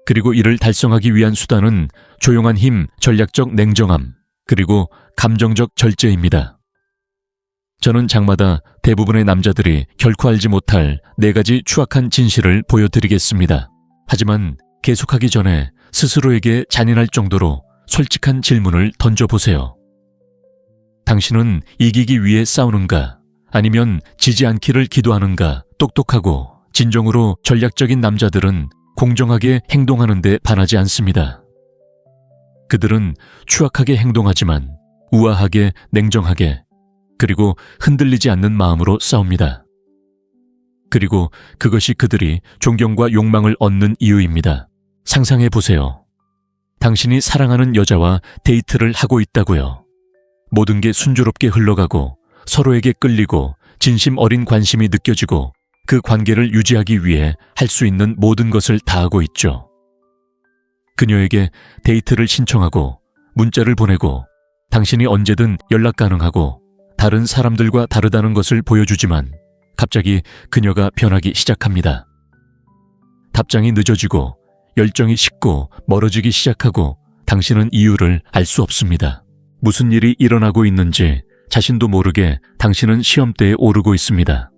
그리고 이를 달성하기 위한 수단은 조용한 힘, 전략적 냉정함, 그리고 감정적 절제입니다. 저는 장마다 대부분의 남자들이 결코 알지 못할 4가지 추악한 진실을 보여드리겠습니다. 하지만 계속하기 전에 스스로에게 잔인할 정도로 솔직한 질문을 던져보세요. 당신은 이기기 위해 싸우는가? 아니면 지지 않기를 기도하는가? 똑똑하고 진정으로 전략적인 남자들은 공정하게 행동하는 데 반하지 않습니다. 그들은 추악하게 행동하지만 우아하게, 냉정하게, 그리고 흔들리지 않는 마음으로 싸웁니다. 그리고 그것이 그들이 존경과 욕망을 얻는 이유입니다. 상상해 보세요. 당신이 사랑하는 여자와 데이트를 하고 있다고요. 모든 게 순조롭게 흘러가고 서로에게 끌리고 진심 어린 관심이 느껴지고 그 관계를 유지하기 위해 할 수 있는 모든 것을 다하고 있죠. 그녀에게 데이트를 신청하고 문자를 보내고 당신이 언제든 연락 가능하고 다른 사람들과 다르다는 것을 보여주지만 갑자기 그녀가 변하기 시작합니다. 답장이 늦어지고 열정이 식고 멀어지기 시작하고 당신은 이유를 알 수 없습니다. 무슨 일이 일어나고 있는지 자신도 모르게 당신은 시험대에 오르고 있습니다.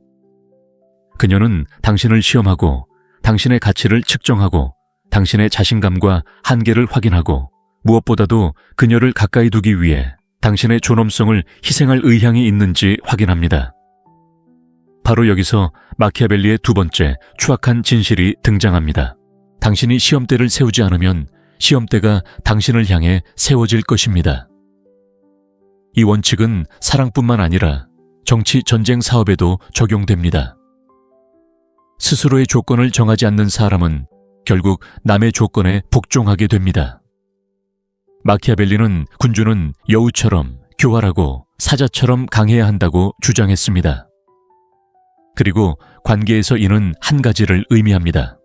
그녀는 당신을 시험하고 당신의 가치를 측정하고 당신의 자신감과 한계를 확인하고 무엇보다도 그녀를 가까이 두기 위해 당신의 존엄성을 희생할 의향이 있는지 확인합니다. 바로 여기서 마키아벨리의 두 번째 추악한 진실이 등장합니다. 당신이 시험대를 세우지 않으면 시험대가 당신을 향해 세워질 것입니다. 이 원칙은 사랑뿐만 아니라 정치 전쟁 사업에도 적용됩니다. 스스로의 조건을 정하지 않는 사람은 결국 남의 조건에 복종하게 됩니다. 마키아벨리는 군주는 여우처럼 교활하고 사자처럼 강해야 한다고 주장했습니다. 그리고 관계에서 이는 한 가지를 의미합니다.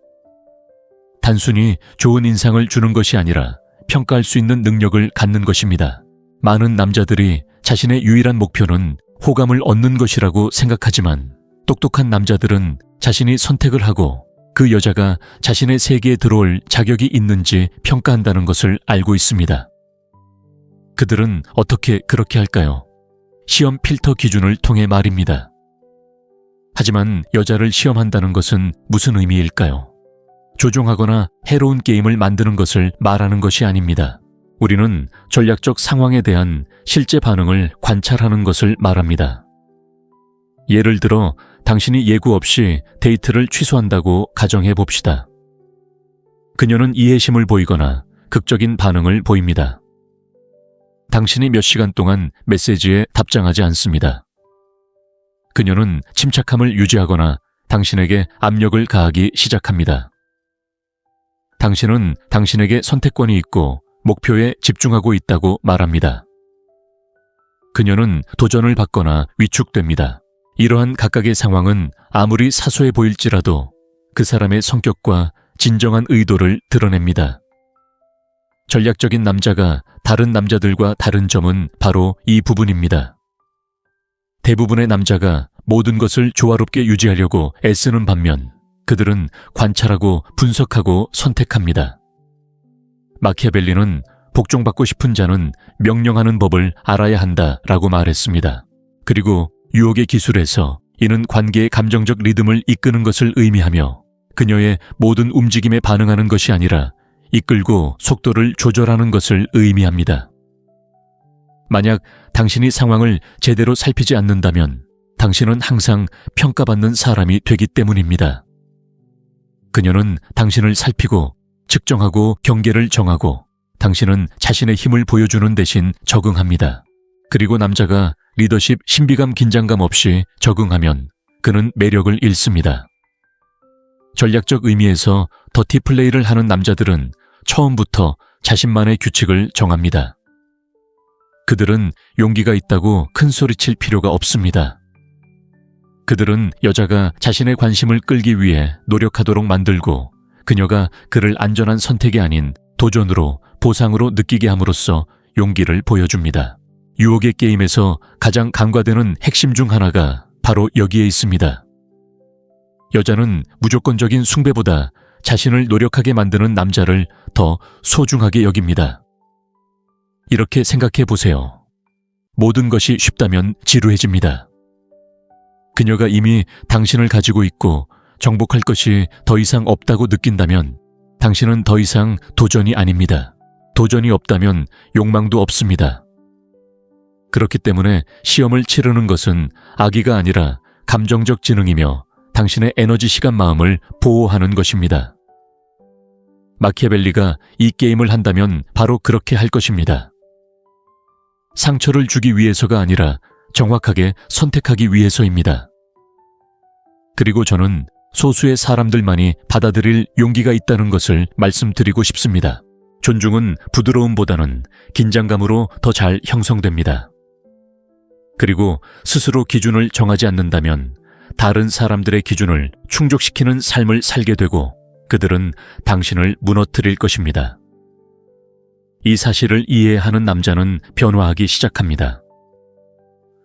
단순히 좋은 인상을 주는 것이 아니라 평가할 수 있는 능력을 갖는 것입니다. 많은 남자들이 자신의 유일한 목표는 호감을 얻는 것이라고 생각하지만 똑똑한 남자들은 자신이 선택을 하고 그 여자가 자신의 세계에 들어올 자격이 있는지 평가한다는 것을 알고 있습니다. 그들은 어떻게 그렇게 할까요? 시험 필터 기준을 통해 말입니다. 하지만 여자를 시험한다는 것은 무슨 의미일까요? 조종하거나 해로운 게임을 만드는 것을 말하는 것이 아닙니다. 우리는 전략적 상황에 대한 실제 반응을 관찰하는 것을 말합니다. 예를 들어 당신이 예고 없이 데이트를 취소한다고 가정해 봅시다. 그녀는 이해심을 보이거나 극적인 반응을 보입니다. 당신이 몇 시간 동안 메시지에 답장하지 않습니다. 그녀는 침착함을 유지하거나 당신에게 압력을 가하기 시작합니다. 당신은 당신에게 선택권이 있고 목표에 집중하고 있다고 말합니다. 그녀는 도전을 받거나 위축됩니다. 이러한 각각의 상황은 아무리 사소해 보일지라도 그 사람의 성격과 진정한 의도를 드러냅니다. 전략적인 남자가 다른 남자들과 다른 점은 바로 이 부분입니다. 대부분의 남자가 모든 것을 조화롭게 유지하려고 애쓰는 반면 그들은 관찰하고 분석하고 선택합니다. 마키아벨리는 복종받고 싶은 자는 명령하는 법을 알아야 한다라고 말했습니다. 그리고 유혹의 기술에서 이는 관계의 감정적 리듬을 이끄는 것을 의미하며 그녀의 모든 움직임에 반응하는 것이 아니라 이끌고 속도를 조절하는 것을 의미합니다. 만약 당신이 상황을 제대로 살피지 않는다면 당신은 항상 평가받는 사람이 되기 때문입니다. 그녀는 당신을 살피고 측정하고 경계를 정하고 당신은 자신의 힘을 보여주는 대신 적응합니다. 그리고 남자가 리더십 신비감 긴장감 없이 적응하면 그는 매력을 잃습니다. 전략적 의미에서 더티 플레이를 하는 남자들은 처음부터 자신만의 규칙을 정합니다. 그들은 용기가 있다고 큰 소리칠 필요가 없습니다. 그들은 여자가 자신의 관심을 끌기 위해 노력하도록 만들고 그녀가 그를 안전한 선택이 아닌 도전으로 보상으로 느끼게 함으로써 용기를 보여줍니다. 유혹의 게임에서 가장 간과되는 핵심 중 하나가 바로 여기에 있습니다. 여자는 무조건적인 숭배보다 자신을 노력하게 만드는 남자를 더 소중하게 여깁니다. 이렇게 생각해 보세요. 모든 것이 쉽다면 지루해집니다. 그녀가 이미 당신을 가지고 있고 정복할 것이 더 이상 없다고 느낀다면 당신은 더 이상 도전이 아닙니다. 도전이 없다면 욕망도 없습니다. 그렇기 때문에 시험을 치르는 것은 악의가 아니라 감정적 지능이며 당신의 에너지, 시간, 마음을 보호하는 것입니다. 마키아벨리가 이 게임을 한다면 바로 그렇게 할 것입니다. 상처를 주기 위해서가 아니라 정확하게 선택하기 위해서입니다. 그리고 저는 소수의 사람들만이 받아들일 용기가 있다는 것을 말씀드리고 싶습니다. 존중은 부드러움보다는 긴장감으로 더 잘 형성됩니다. 그리고 스스로 기준을 정하지 않는다면 다른 사람들의 기준을 충족시키는 삶을 살게 되고 그들은 당신을 무너뜨릴 것입니다. 이 사실을 이해하는 남자는 변화하기 시작합니다.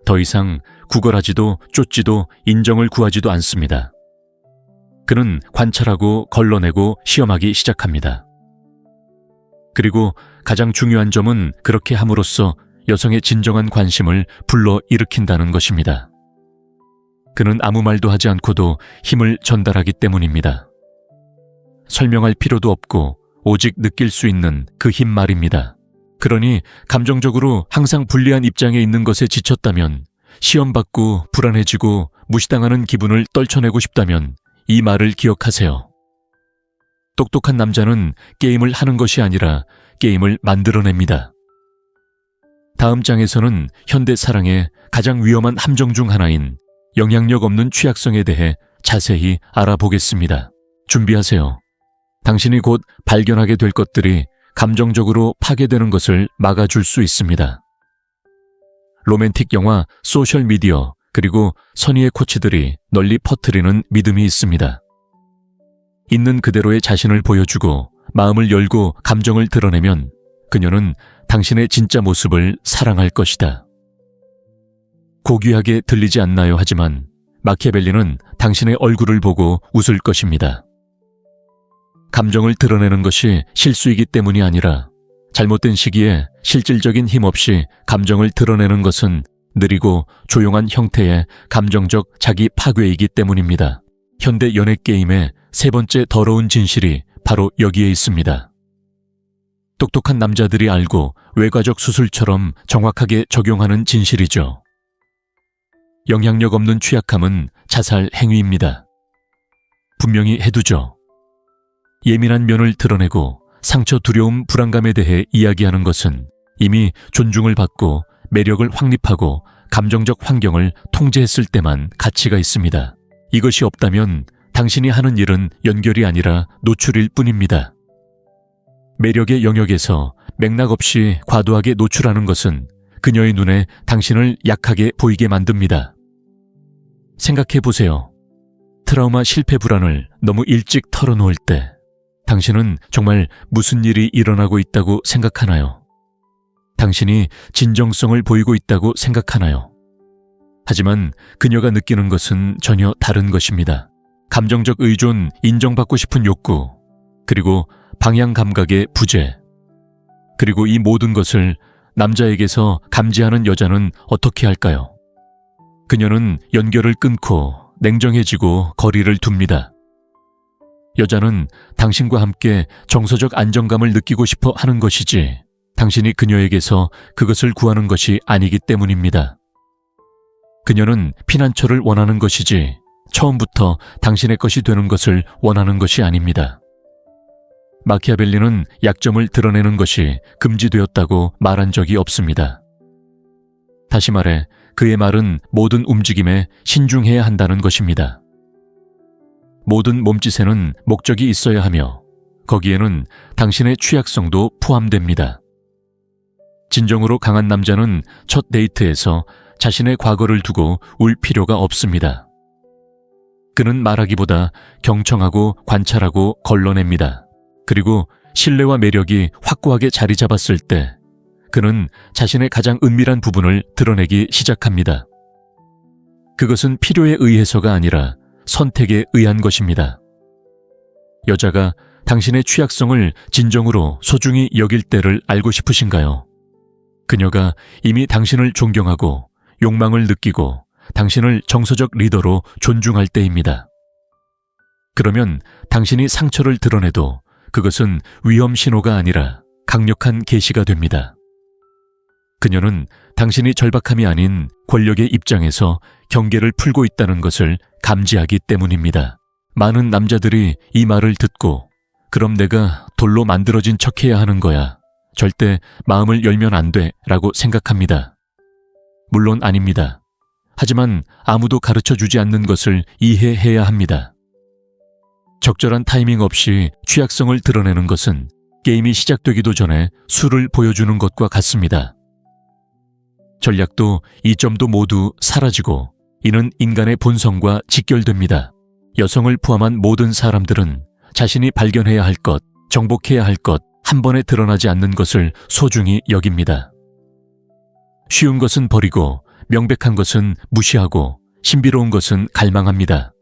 더 이상 구걸하지도 쫓지도 인정을 구하지도 않습니다. 그는 관찰하고 걸러내고 시험하기 시작합니다. 그리고 가장 중요한 점은 그렇게 함으로써 여성의 진정한 관심을 불러일으킨다는 것입니다. 그는 아무 말도 하지 않고도 힘을 전달하기 때문입니다. 설명할 필요도 없고 오직 느낄 수 있는 그 힘 말입니다. 그러니 감정적으로 항상 불리한 입장에 있는 것에 지쳤다면, 시험받고 불안해지고 무시당하는 기분을 떨쳐내고 싶다면 이 말을 기억하세요. 똑똑한 남자는 게임을 하는 것이 아니라 게임을 만들어냅니다. 다음 장에서는 현대 사랑의 가장 위험한 함정 중 하나인 영향력 없는 취약성에 대해 자세히 알아보겠습니다. 준비하세요. 당신이 곧 발견하게 될 것들이 감정적으로 파괴되는 것을 막아줄 수 있습니다. 로맨틱 영화, 소셜미디어, 그리고 선의의 코치들이 널리 퍼뜨리는 믿음이 있습니다. 있는 그대로의 자신을 보여주고 마음을 열고 감정을 드러내면 그녀는 당신의 진짜 모습을 사랑할 것이다. 고귀하게 들리지 않나요? 하지만 마키아벨리는 당신의 얼굴을 보고 웃을 것입니다. 감정을 드러내는 것이 실수이기 때문이 아니라 잘못된 시기에 실질적인 힘 없이 감정을 드러내는 것은 느리고 조용한 형태의 감정적 자기 파괴이기 때문입니다. 현대 연애 게임의 세 번째 더러운 진실이 바로 여기에 있습니다. 똑똑한 남자들이 알고 외과적 수술처럼 정확하게 적용하는 진실이죠. 영향력 없는 취약함은 자살 행위입니다. 분명히 해두죠. 예민한 면을 드러내고 상처, 두려움, 불안감에 대해 이야기하는 것은 이미 존중을 받고 매력을 확립하고 감정적 환경을 통제했을 때만 가치가 있습니다. 이것이 없다면 당신이 하는 일은 연결이 아니라 노출일 뿐입니다. 매력의 영역에서 맥락 없이 과도하게 노출하는 것은 그녀의 눈에 당신을 약하게 보이게 만듭니다. 생각해 보세요. 트라우마 실패 불안을 너무 일찍 털어놓을 때 당신은 정말 무슨 일이 일어나고 있다고 생각하나요? 당신이 진정성을 보이고 있다고 생각하나요? 하지만 그녀가 느끼는 것은 전혀 다른 것입니다. 감정적 의존, 인정받고 싶은 욕구, 그리고 방향 감각의 부재. 그리고 이 모든 것을 남자에게서 감지하는 여자는 어떻게 할까요? 그녀는 연결을 끊고 냉정해지고 거리를 둡니다. 여자는 당신과 함께 정서적 안정감을 느끼고 싶어 하는 것이지 당신이 그녀에게서 그것을 구하는 것이 아니기 때문입니다. 그녀는 피난처를 원하는 것이지 처음부터 당신의 것이 되는 것을 원하는 것이 아닙니다. 마키아벨리는 약점을 드러내는 것이 금지되었다고 말한 적이 없습니다. 다시 말해 그의 말은 모든 움직임에 신중해야 한다는 것입니다. 모든 몸짓에는 목적이 있어야 하며 거기에는 당신의 취약성도 포함됩니다. 진정으로 강한 남자는 첫 데이트에서 자신의 과거를 두고 울 필요가 없습니다. 그는 말하기보다 경청하고 관찰하고 걸러냅니다. 그리고 신뢰와 매력이 확고하게 자리 잡았을 때 그는 자신의 가장 은밀한 부분을 드러내기 시작합니다. 그것은 필요에 의해서가 아니라 선택에 의한 것입니다. 여자가 당신의 취약성을 진정으로 소중히 여길 때를 알고 싶으신가요? 그녀가 이미 당신을 존경하고 욕망을 느끼고 당신을 정서적 리더로 존중할 때입니다. 그러면 당신이 상처를 드러내도 그것은 위험 신호가 아니라 강력한 계시가 됩니다. 그녀는 당신이 절박함이 아닌 권력의 입장에서 경계를 풀고 있다는 것을 감지하기 때문입니다. 많은 남자들이 이 말을 듣고 그럼 내가 돌로 만들어진 척해야 하는 거야. 절대 마음을 열면 안 돼 라고 생각합니다. 물론 아닙니다. 하지만 아무도 가르쳐주지 않는 것을 이해해야 합니다. 적절한 타이밍 없이 취약성을 드러내는 것은 게임이 시작되기도 전에 수를 보여주는 것과 같습니다. 전략도 이점도 모두 사라지고 이는 인간의 본성과 직결됩니다. 여성을 포함한 모든 사람들은 자신이 발견해야 할 것, 정복해야 할 것, 한 번에 드러나지 않는 것을 소중히 여깁니다. 쉬운 것은 버리고 명백한 것은 무시하고 신비로운 것은 갈망합니다.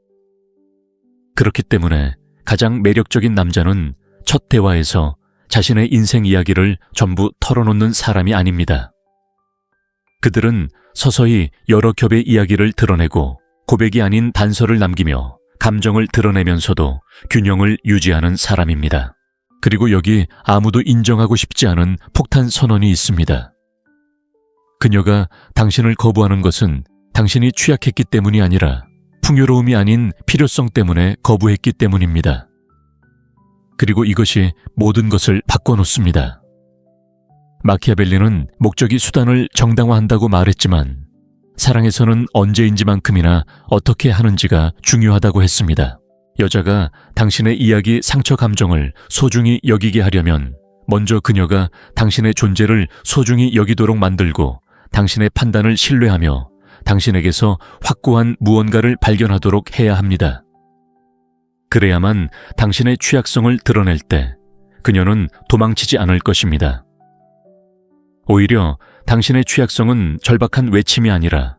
그렇기 때문에 가장 매력적인 남자는 첫 대화에서 자신의 인생 이야기를 전부 털어놓는 사람이 아닙니다. 그들은 서서히 여러 겹의 이야기를 드러내고 고백이 아닌 단서를 남기며 감정을 드러내면서도 균형을 유지하는 사람입니다. 그리고 여기 아무도 인정하고 싶지 않은 폭탄 선언이 있습니다. 그녀가 당신을 거부하는 것은 당신이 취약했기 때문이 아니라 풍요로움이 아닌 필요성 때문에 거부했기 때문입니다. 그리고 이것이 모든 것을 바꿔놓습니다. 마키아벨리는 목적이 수단을 정당화한다고 말했지만 사랑에서는 언제인지만큼이나 어떻게 하는지가 중요하다고 했습니다. 여자가 당신의 이야기 상처 감정을 소중히 여기게 하려면 먼저 그녀가 당신의 존재를 소중히 여기도록 만들고 당신의 판단을 신뢰하며 당신에게서 확고한 무언가를 발견하도록 해야 합니다. 그래야만 당신의 취약성을 드러낼 때 그녀는 도망치지 않을 것입니다. 오히려 당신의 취약성은 절박한 외침이 아니라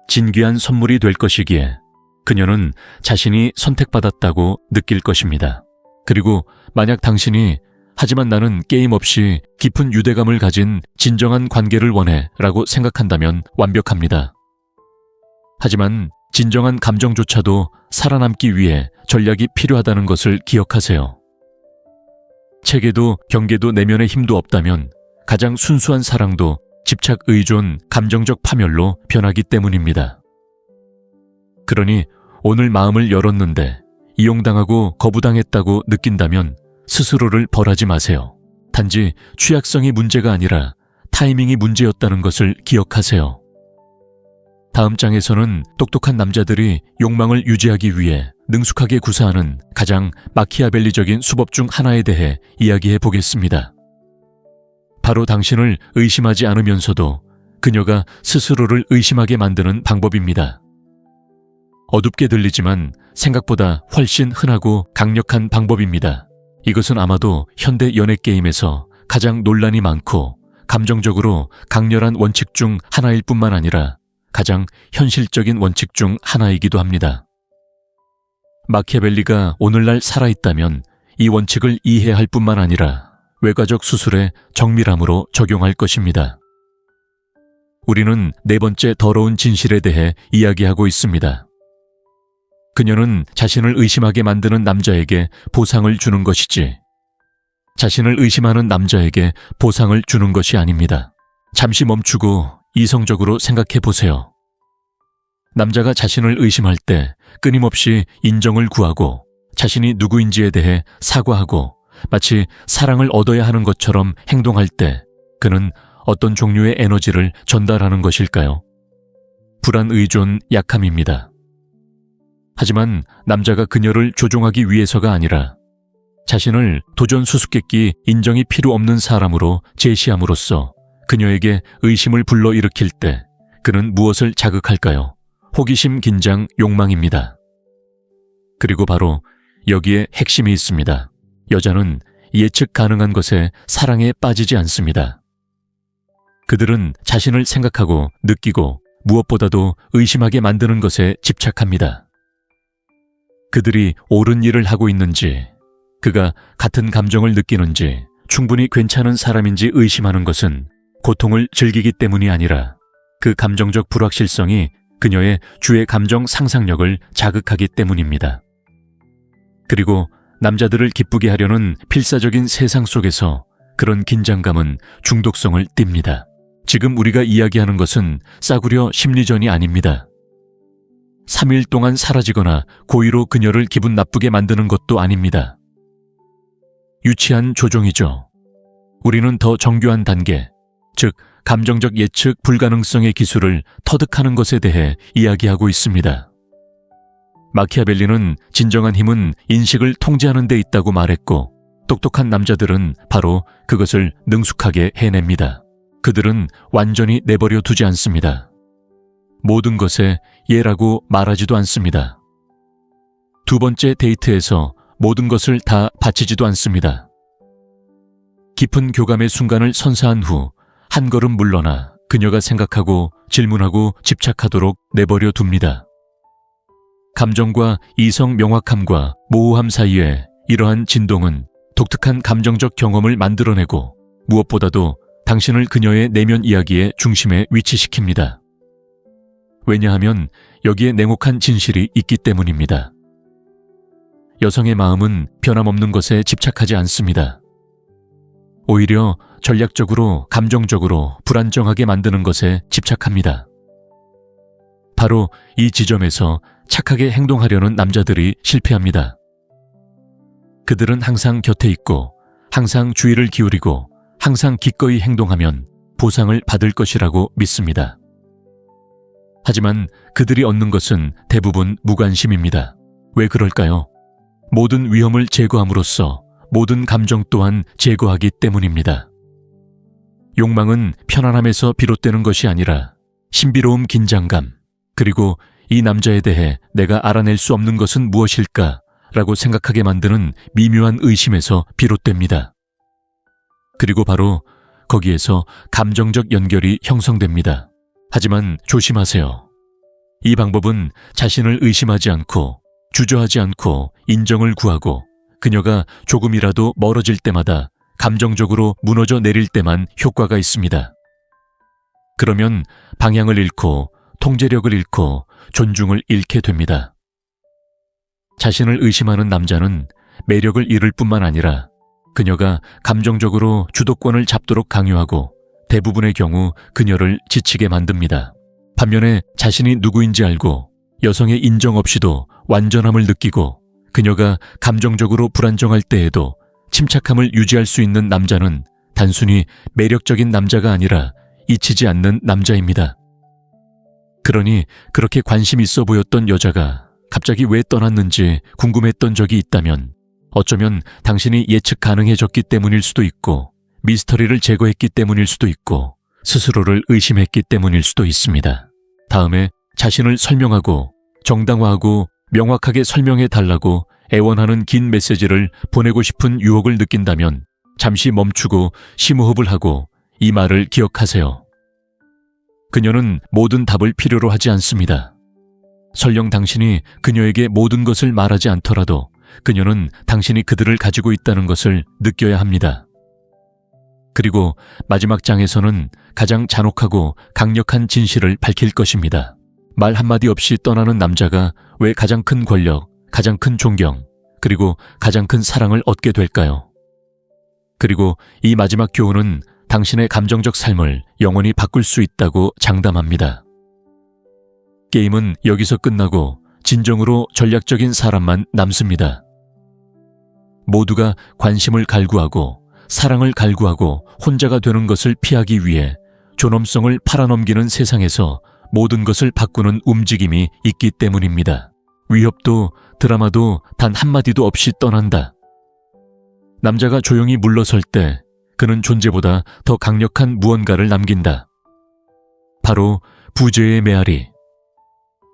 진귀한 선물이 될 것이기에 그녀는 자신이 선택받았다고 느낄 것입니다. 그리고 만약 당신이 하지만 나는 게임 없이 깊은 유대감을 가진 진정한 관계를 원해 라고 생각한다면 완벽합니다. 하지만 진정한 감정조차도 살아남기 위해 전략이 필요하다는 것을 기억하세요. 체계도 경계도 내면의 힘도 없다면 가장 순수한 사랑도 집착, 의존, 감정적 파멸로 변하기 때문입니다. 그러니 오늘 마음을 열었는데 이용당하고 거부당했다고 느낀다면 스스로를 벌하지 마세요. 단지 취약성이 문제가 아니라 타이밍이 문제였다는 것을 기억하세요. 다음 장에서는 똑똑한 남자들이 욕망을 유지하기 위해 능숙하게 구사하는 가장 마키아벨리적인 수법 중 하나에 대해 이야기해 보겠습니다. 바로 당신을 의심하지 않으면서도 그녀가 스스로를 의심하게 만드는 방법입니다. 어둡게 들리지만 생각보다 훨씬 흔하고 강력한 방법입니다. 이것은 아마도 현대 연애 게임에서 가장 논란이 많고 감정적으로 강렬한 원칙 중 하나일 뿐만 아니라 가장 현실적인 원칙 중 하나이기도 합니다. 마키아벨리가 오늘날 살아있다면 이 원칙을 이해할 뿐만 아니라 외과적 수술에 정밀함으로 적용할 것입니다. 우리는 네 번째 더러운 진실에 대해 이야기하고 있습니다. 그녀는 자신을 의심하게 만드는 남자에게 보상을 주는 것이지 자신을 의심하는 남자에게 보상을 주는 것이 아닙니다. 잠시 멈추고 이성적으로 생각해 보세요. 남자가 자신을 의심할 때 끊임없이 인정을 구하고 자신이 누구인지에 대해 사과하고 마치 사랑을 얻어야 하는 것처럼 행동할 때 그는 어떤 종류의 에너지를 전달하는 것일까요? 불안, 의존, 약함입니다. 하지만 남자가 그녀를 조종하기 위해서가 아니라 자신을 도전 수수께끼 인정이 필요 없는 사람으로 제시함으로써 그녀에게 의심을 불러일으킬 때 그는 무엇을 자극할까요? 호기심, 긴장, 욕망입니다. 그리고 바로 여기에 핵심이 있습니다. 여자는 예측 가능한 것에 사랑에 빠지지 않습니다. 그들은 자신을 생각하고 느끼고 무엇보다도 의심하게 만드는 것에 집착합니다. 그들이 옳은 일을 하고 있는지, 그가 같은 감정을 느끼는지, 충분히 괜찮은 사람인지 의심하는 것은 고통을 즐기기 때문이 아니라 그 감정적 불확실성이 그녀의 주의 감정 상상력을 자극하기 때문입니다. 그리고 남자들을 기쁘게 하려는 필사적인 세상 속에서 그런 긴장감은 중독성을 띱니다. 지금 우리가 이야기하는 것은 싸구려 심리전이 아닙니다. 3일 동안 사라지거나 고의로 그녀를 기분 나쁘게 만드는 것도 아닙니다. 유치한 조종이죠. 우리는 더 정교한 단계, 즉 감정적 예측 불가능성의 기술을 터득하는 것에 대해 이야기하고 있습니다. 마키아벨리는 진정한 힘은 인식을 통제하는 데 있다고 말했고 똑똑한 남자들은 바로 그것을 능숙하게 해냅니다. 그들은 완전히 내버려 두지 않습니다. 모든 것에 예라고 말하지도 않습니다. 두 번째 데이트에서 모든 것을 다 바치지도 않습니다. 깊은 교감의 순간을 선사한 후 한 걸음 물러나 그녀가 생각하고 질문하고 집착하도록 내버려 둡니다. 감정과 이성 명확함과 모호함 사이에 이러한 진동은 독특한 감정적 경험을 만들어내고 무엇보다도 당신을 그녀의 내면 이야기의 중심에 위치시킵니다. 왜냐하면 여기에 냉혹한 진실이 있기 때문입니다. 여성의 마음은 변함없는 것에 집착하지 않습니다. 오히려 전략적으로, 감정적으로 불안정하게 만드는 것에 집착합니다. 바로 이 지점에서 착하게 행동하려는 남자들이 실패합니다. 그들은 항상 곁에 있고, 항상 주의를 기울이고, 항상 기꺼이 행동하면 보상을 받을 것이라고 믿습니다. 하지만 그들이 얻는 것은 대부분 무관심입니다. 왜 그럴까요? 모든 위험을 제거함으로써 모든 감정 또한 제거하기 때문입니다. 욕망은 편안함에서 비롯되는 것이 아니라 신비로움, 긴장감, 그리고 이 남자에 대해 내가 알아낼 수 없는 것은 무엇일까? 라고 생각하게 만드는 미묘한 의심에서 비롯됩니다. 그리고 바로 거기에서 감정적 연결이 형성됩니다. 하지만 조심하세요. 이 방법은 자신을 의심하지 않고 주저하지 않고 인정을 구하고 그녀가 조금이라도 멀어질 때마다 감정적으로 무너져 내릴 때만 효과가 있습니다. 그러면 방향을 잃고 통제력을 잃고 존중을 잃게 됩니다. 자신을 의심하는 남자는 매력을 잃을 뿐만 아니라 그녀가 감정적으로 주도권을 잡도록 강요하고 대부분의 경우 그녀를 지치게 만듭니다. 반면에 자신이 누구인지 알고 여성의 인정 없이도 완전함을 느끼고 그녀가 감정적으로 불안정할 때에도 침착함을 유지할 수 있는 남자는 단순히 매력적인 남자가 아니라 잊히지 않는 남자입니다. 그러니 그렇게 관심 있어 보였던 여자가 갑자기 왜 떠났는지 궁금했던 적이 있다면 어쩌면 당신이 예측 가능해졌기 때문일 수도 있고 미스터리를 제거했기 때문일 수도 있고 스스로를 의심했기 때문일 수도 있습니다. 다음에 자신을 설명하고 정당화하고 명확하게 설명해 달라고 애원하는 긴 메시지를 보내고 싶은 유혹을 느낀다면 잠시 멈추고 심호흡을 하고 이 말을 기억하세요. 그녀는 모든 답을 필요로 하지 않습니다. 설령 당신이 그녀에게 모든 것을 말하지 않더라도 그녀는 당신이 그들을 가지고 있다는 것을 느껴야 합니다. 그리고 마지막 장에서는 가장 잔혹하고 강력한 진실을 밝힐 것입니다. 말 한마디 없이 떠나는 남자가 왜 가장 큰 권력, 가장 큰 존경, 그리고 가장 큰 사랑을 얻게 될까요? 그리고 이 마지막 교훈은 당신의 감정적 삶을 영원히 바꿀 수 있다고 장담합니다. 게임은 여기서 끝나고 진정으로 전략적인 사람만 남습니다. 모두가 관심을 갈구하고 사랑을 갈구하고 혼자가 되는 것을 피하기 위해 존엄성을 팔아넘기는 세상에서 모든 것을 바꾸는 움직임이 있기 때문입니다. 위협도 드라마도 단 한마디도 없이 떠난다. 남자가 조용히 물러설 때 그는 존재보다 더 강력한 무언가를 남긴다. 바로 부재의 메아리.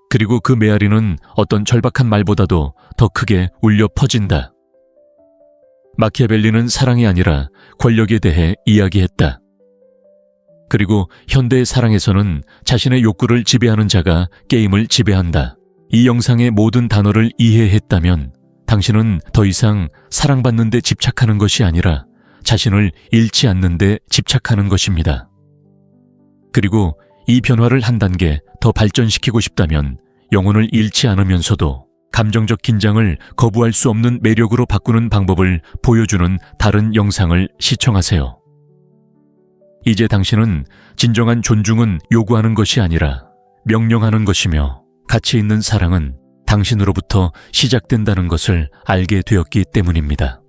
그리고 그 메아리는 어떤 절박한 말보다도 더 크게 울려 퍼진다. 마키아벨리는 사랑이 아니라 권력에 대해 이야기했다. 그리고 현대의 사랑에서는 자신의 욕구를 지배하는 자가 게임을 지배한다. 이 영상의 모든 단어를 이해했다면 당신은 더 이상 사랑받는 데 집착하는 것이 아니라 자신을 잃지 않는 데 집착하는 것입니다. 그리고 이 변화를 한 단계 더 발전시키고 싶다면 영혼을 잃지 않으면서도 감정적 긴장을 거부할 수 없는 매력으로 바꾸는 방법을 보여주는 다른 영상을 시청하세요. 이제 당신은 진정한 존중은 요구하는 것이 아니라 명령하는 것이며 가치 있는 사랑은 당신으로부터 시작된다는 것을 알게 되었기 때문입니다.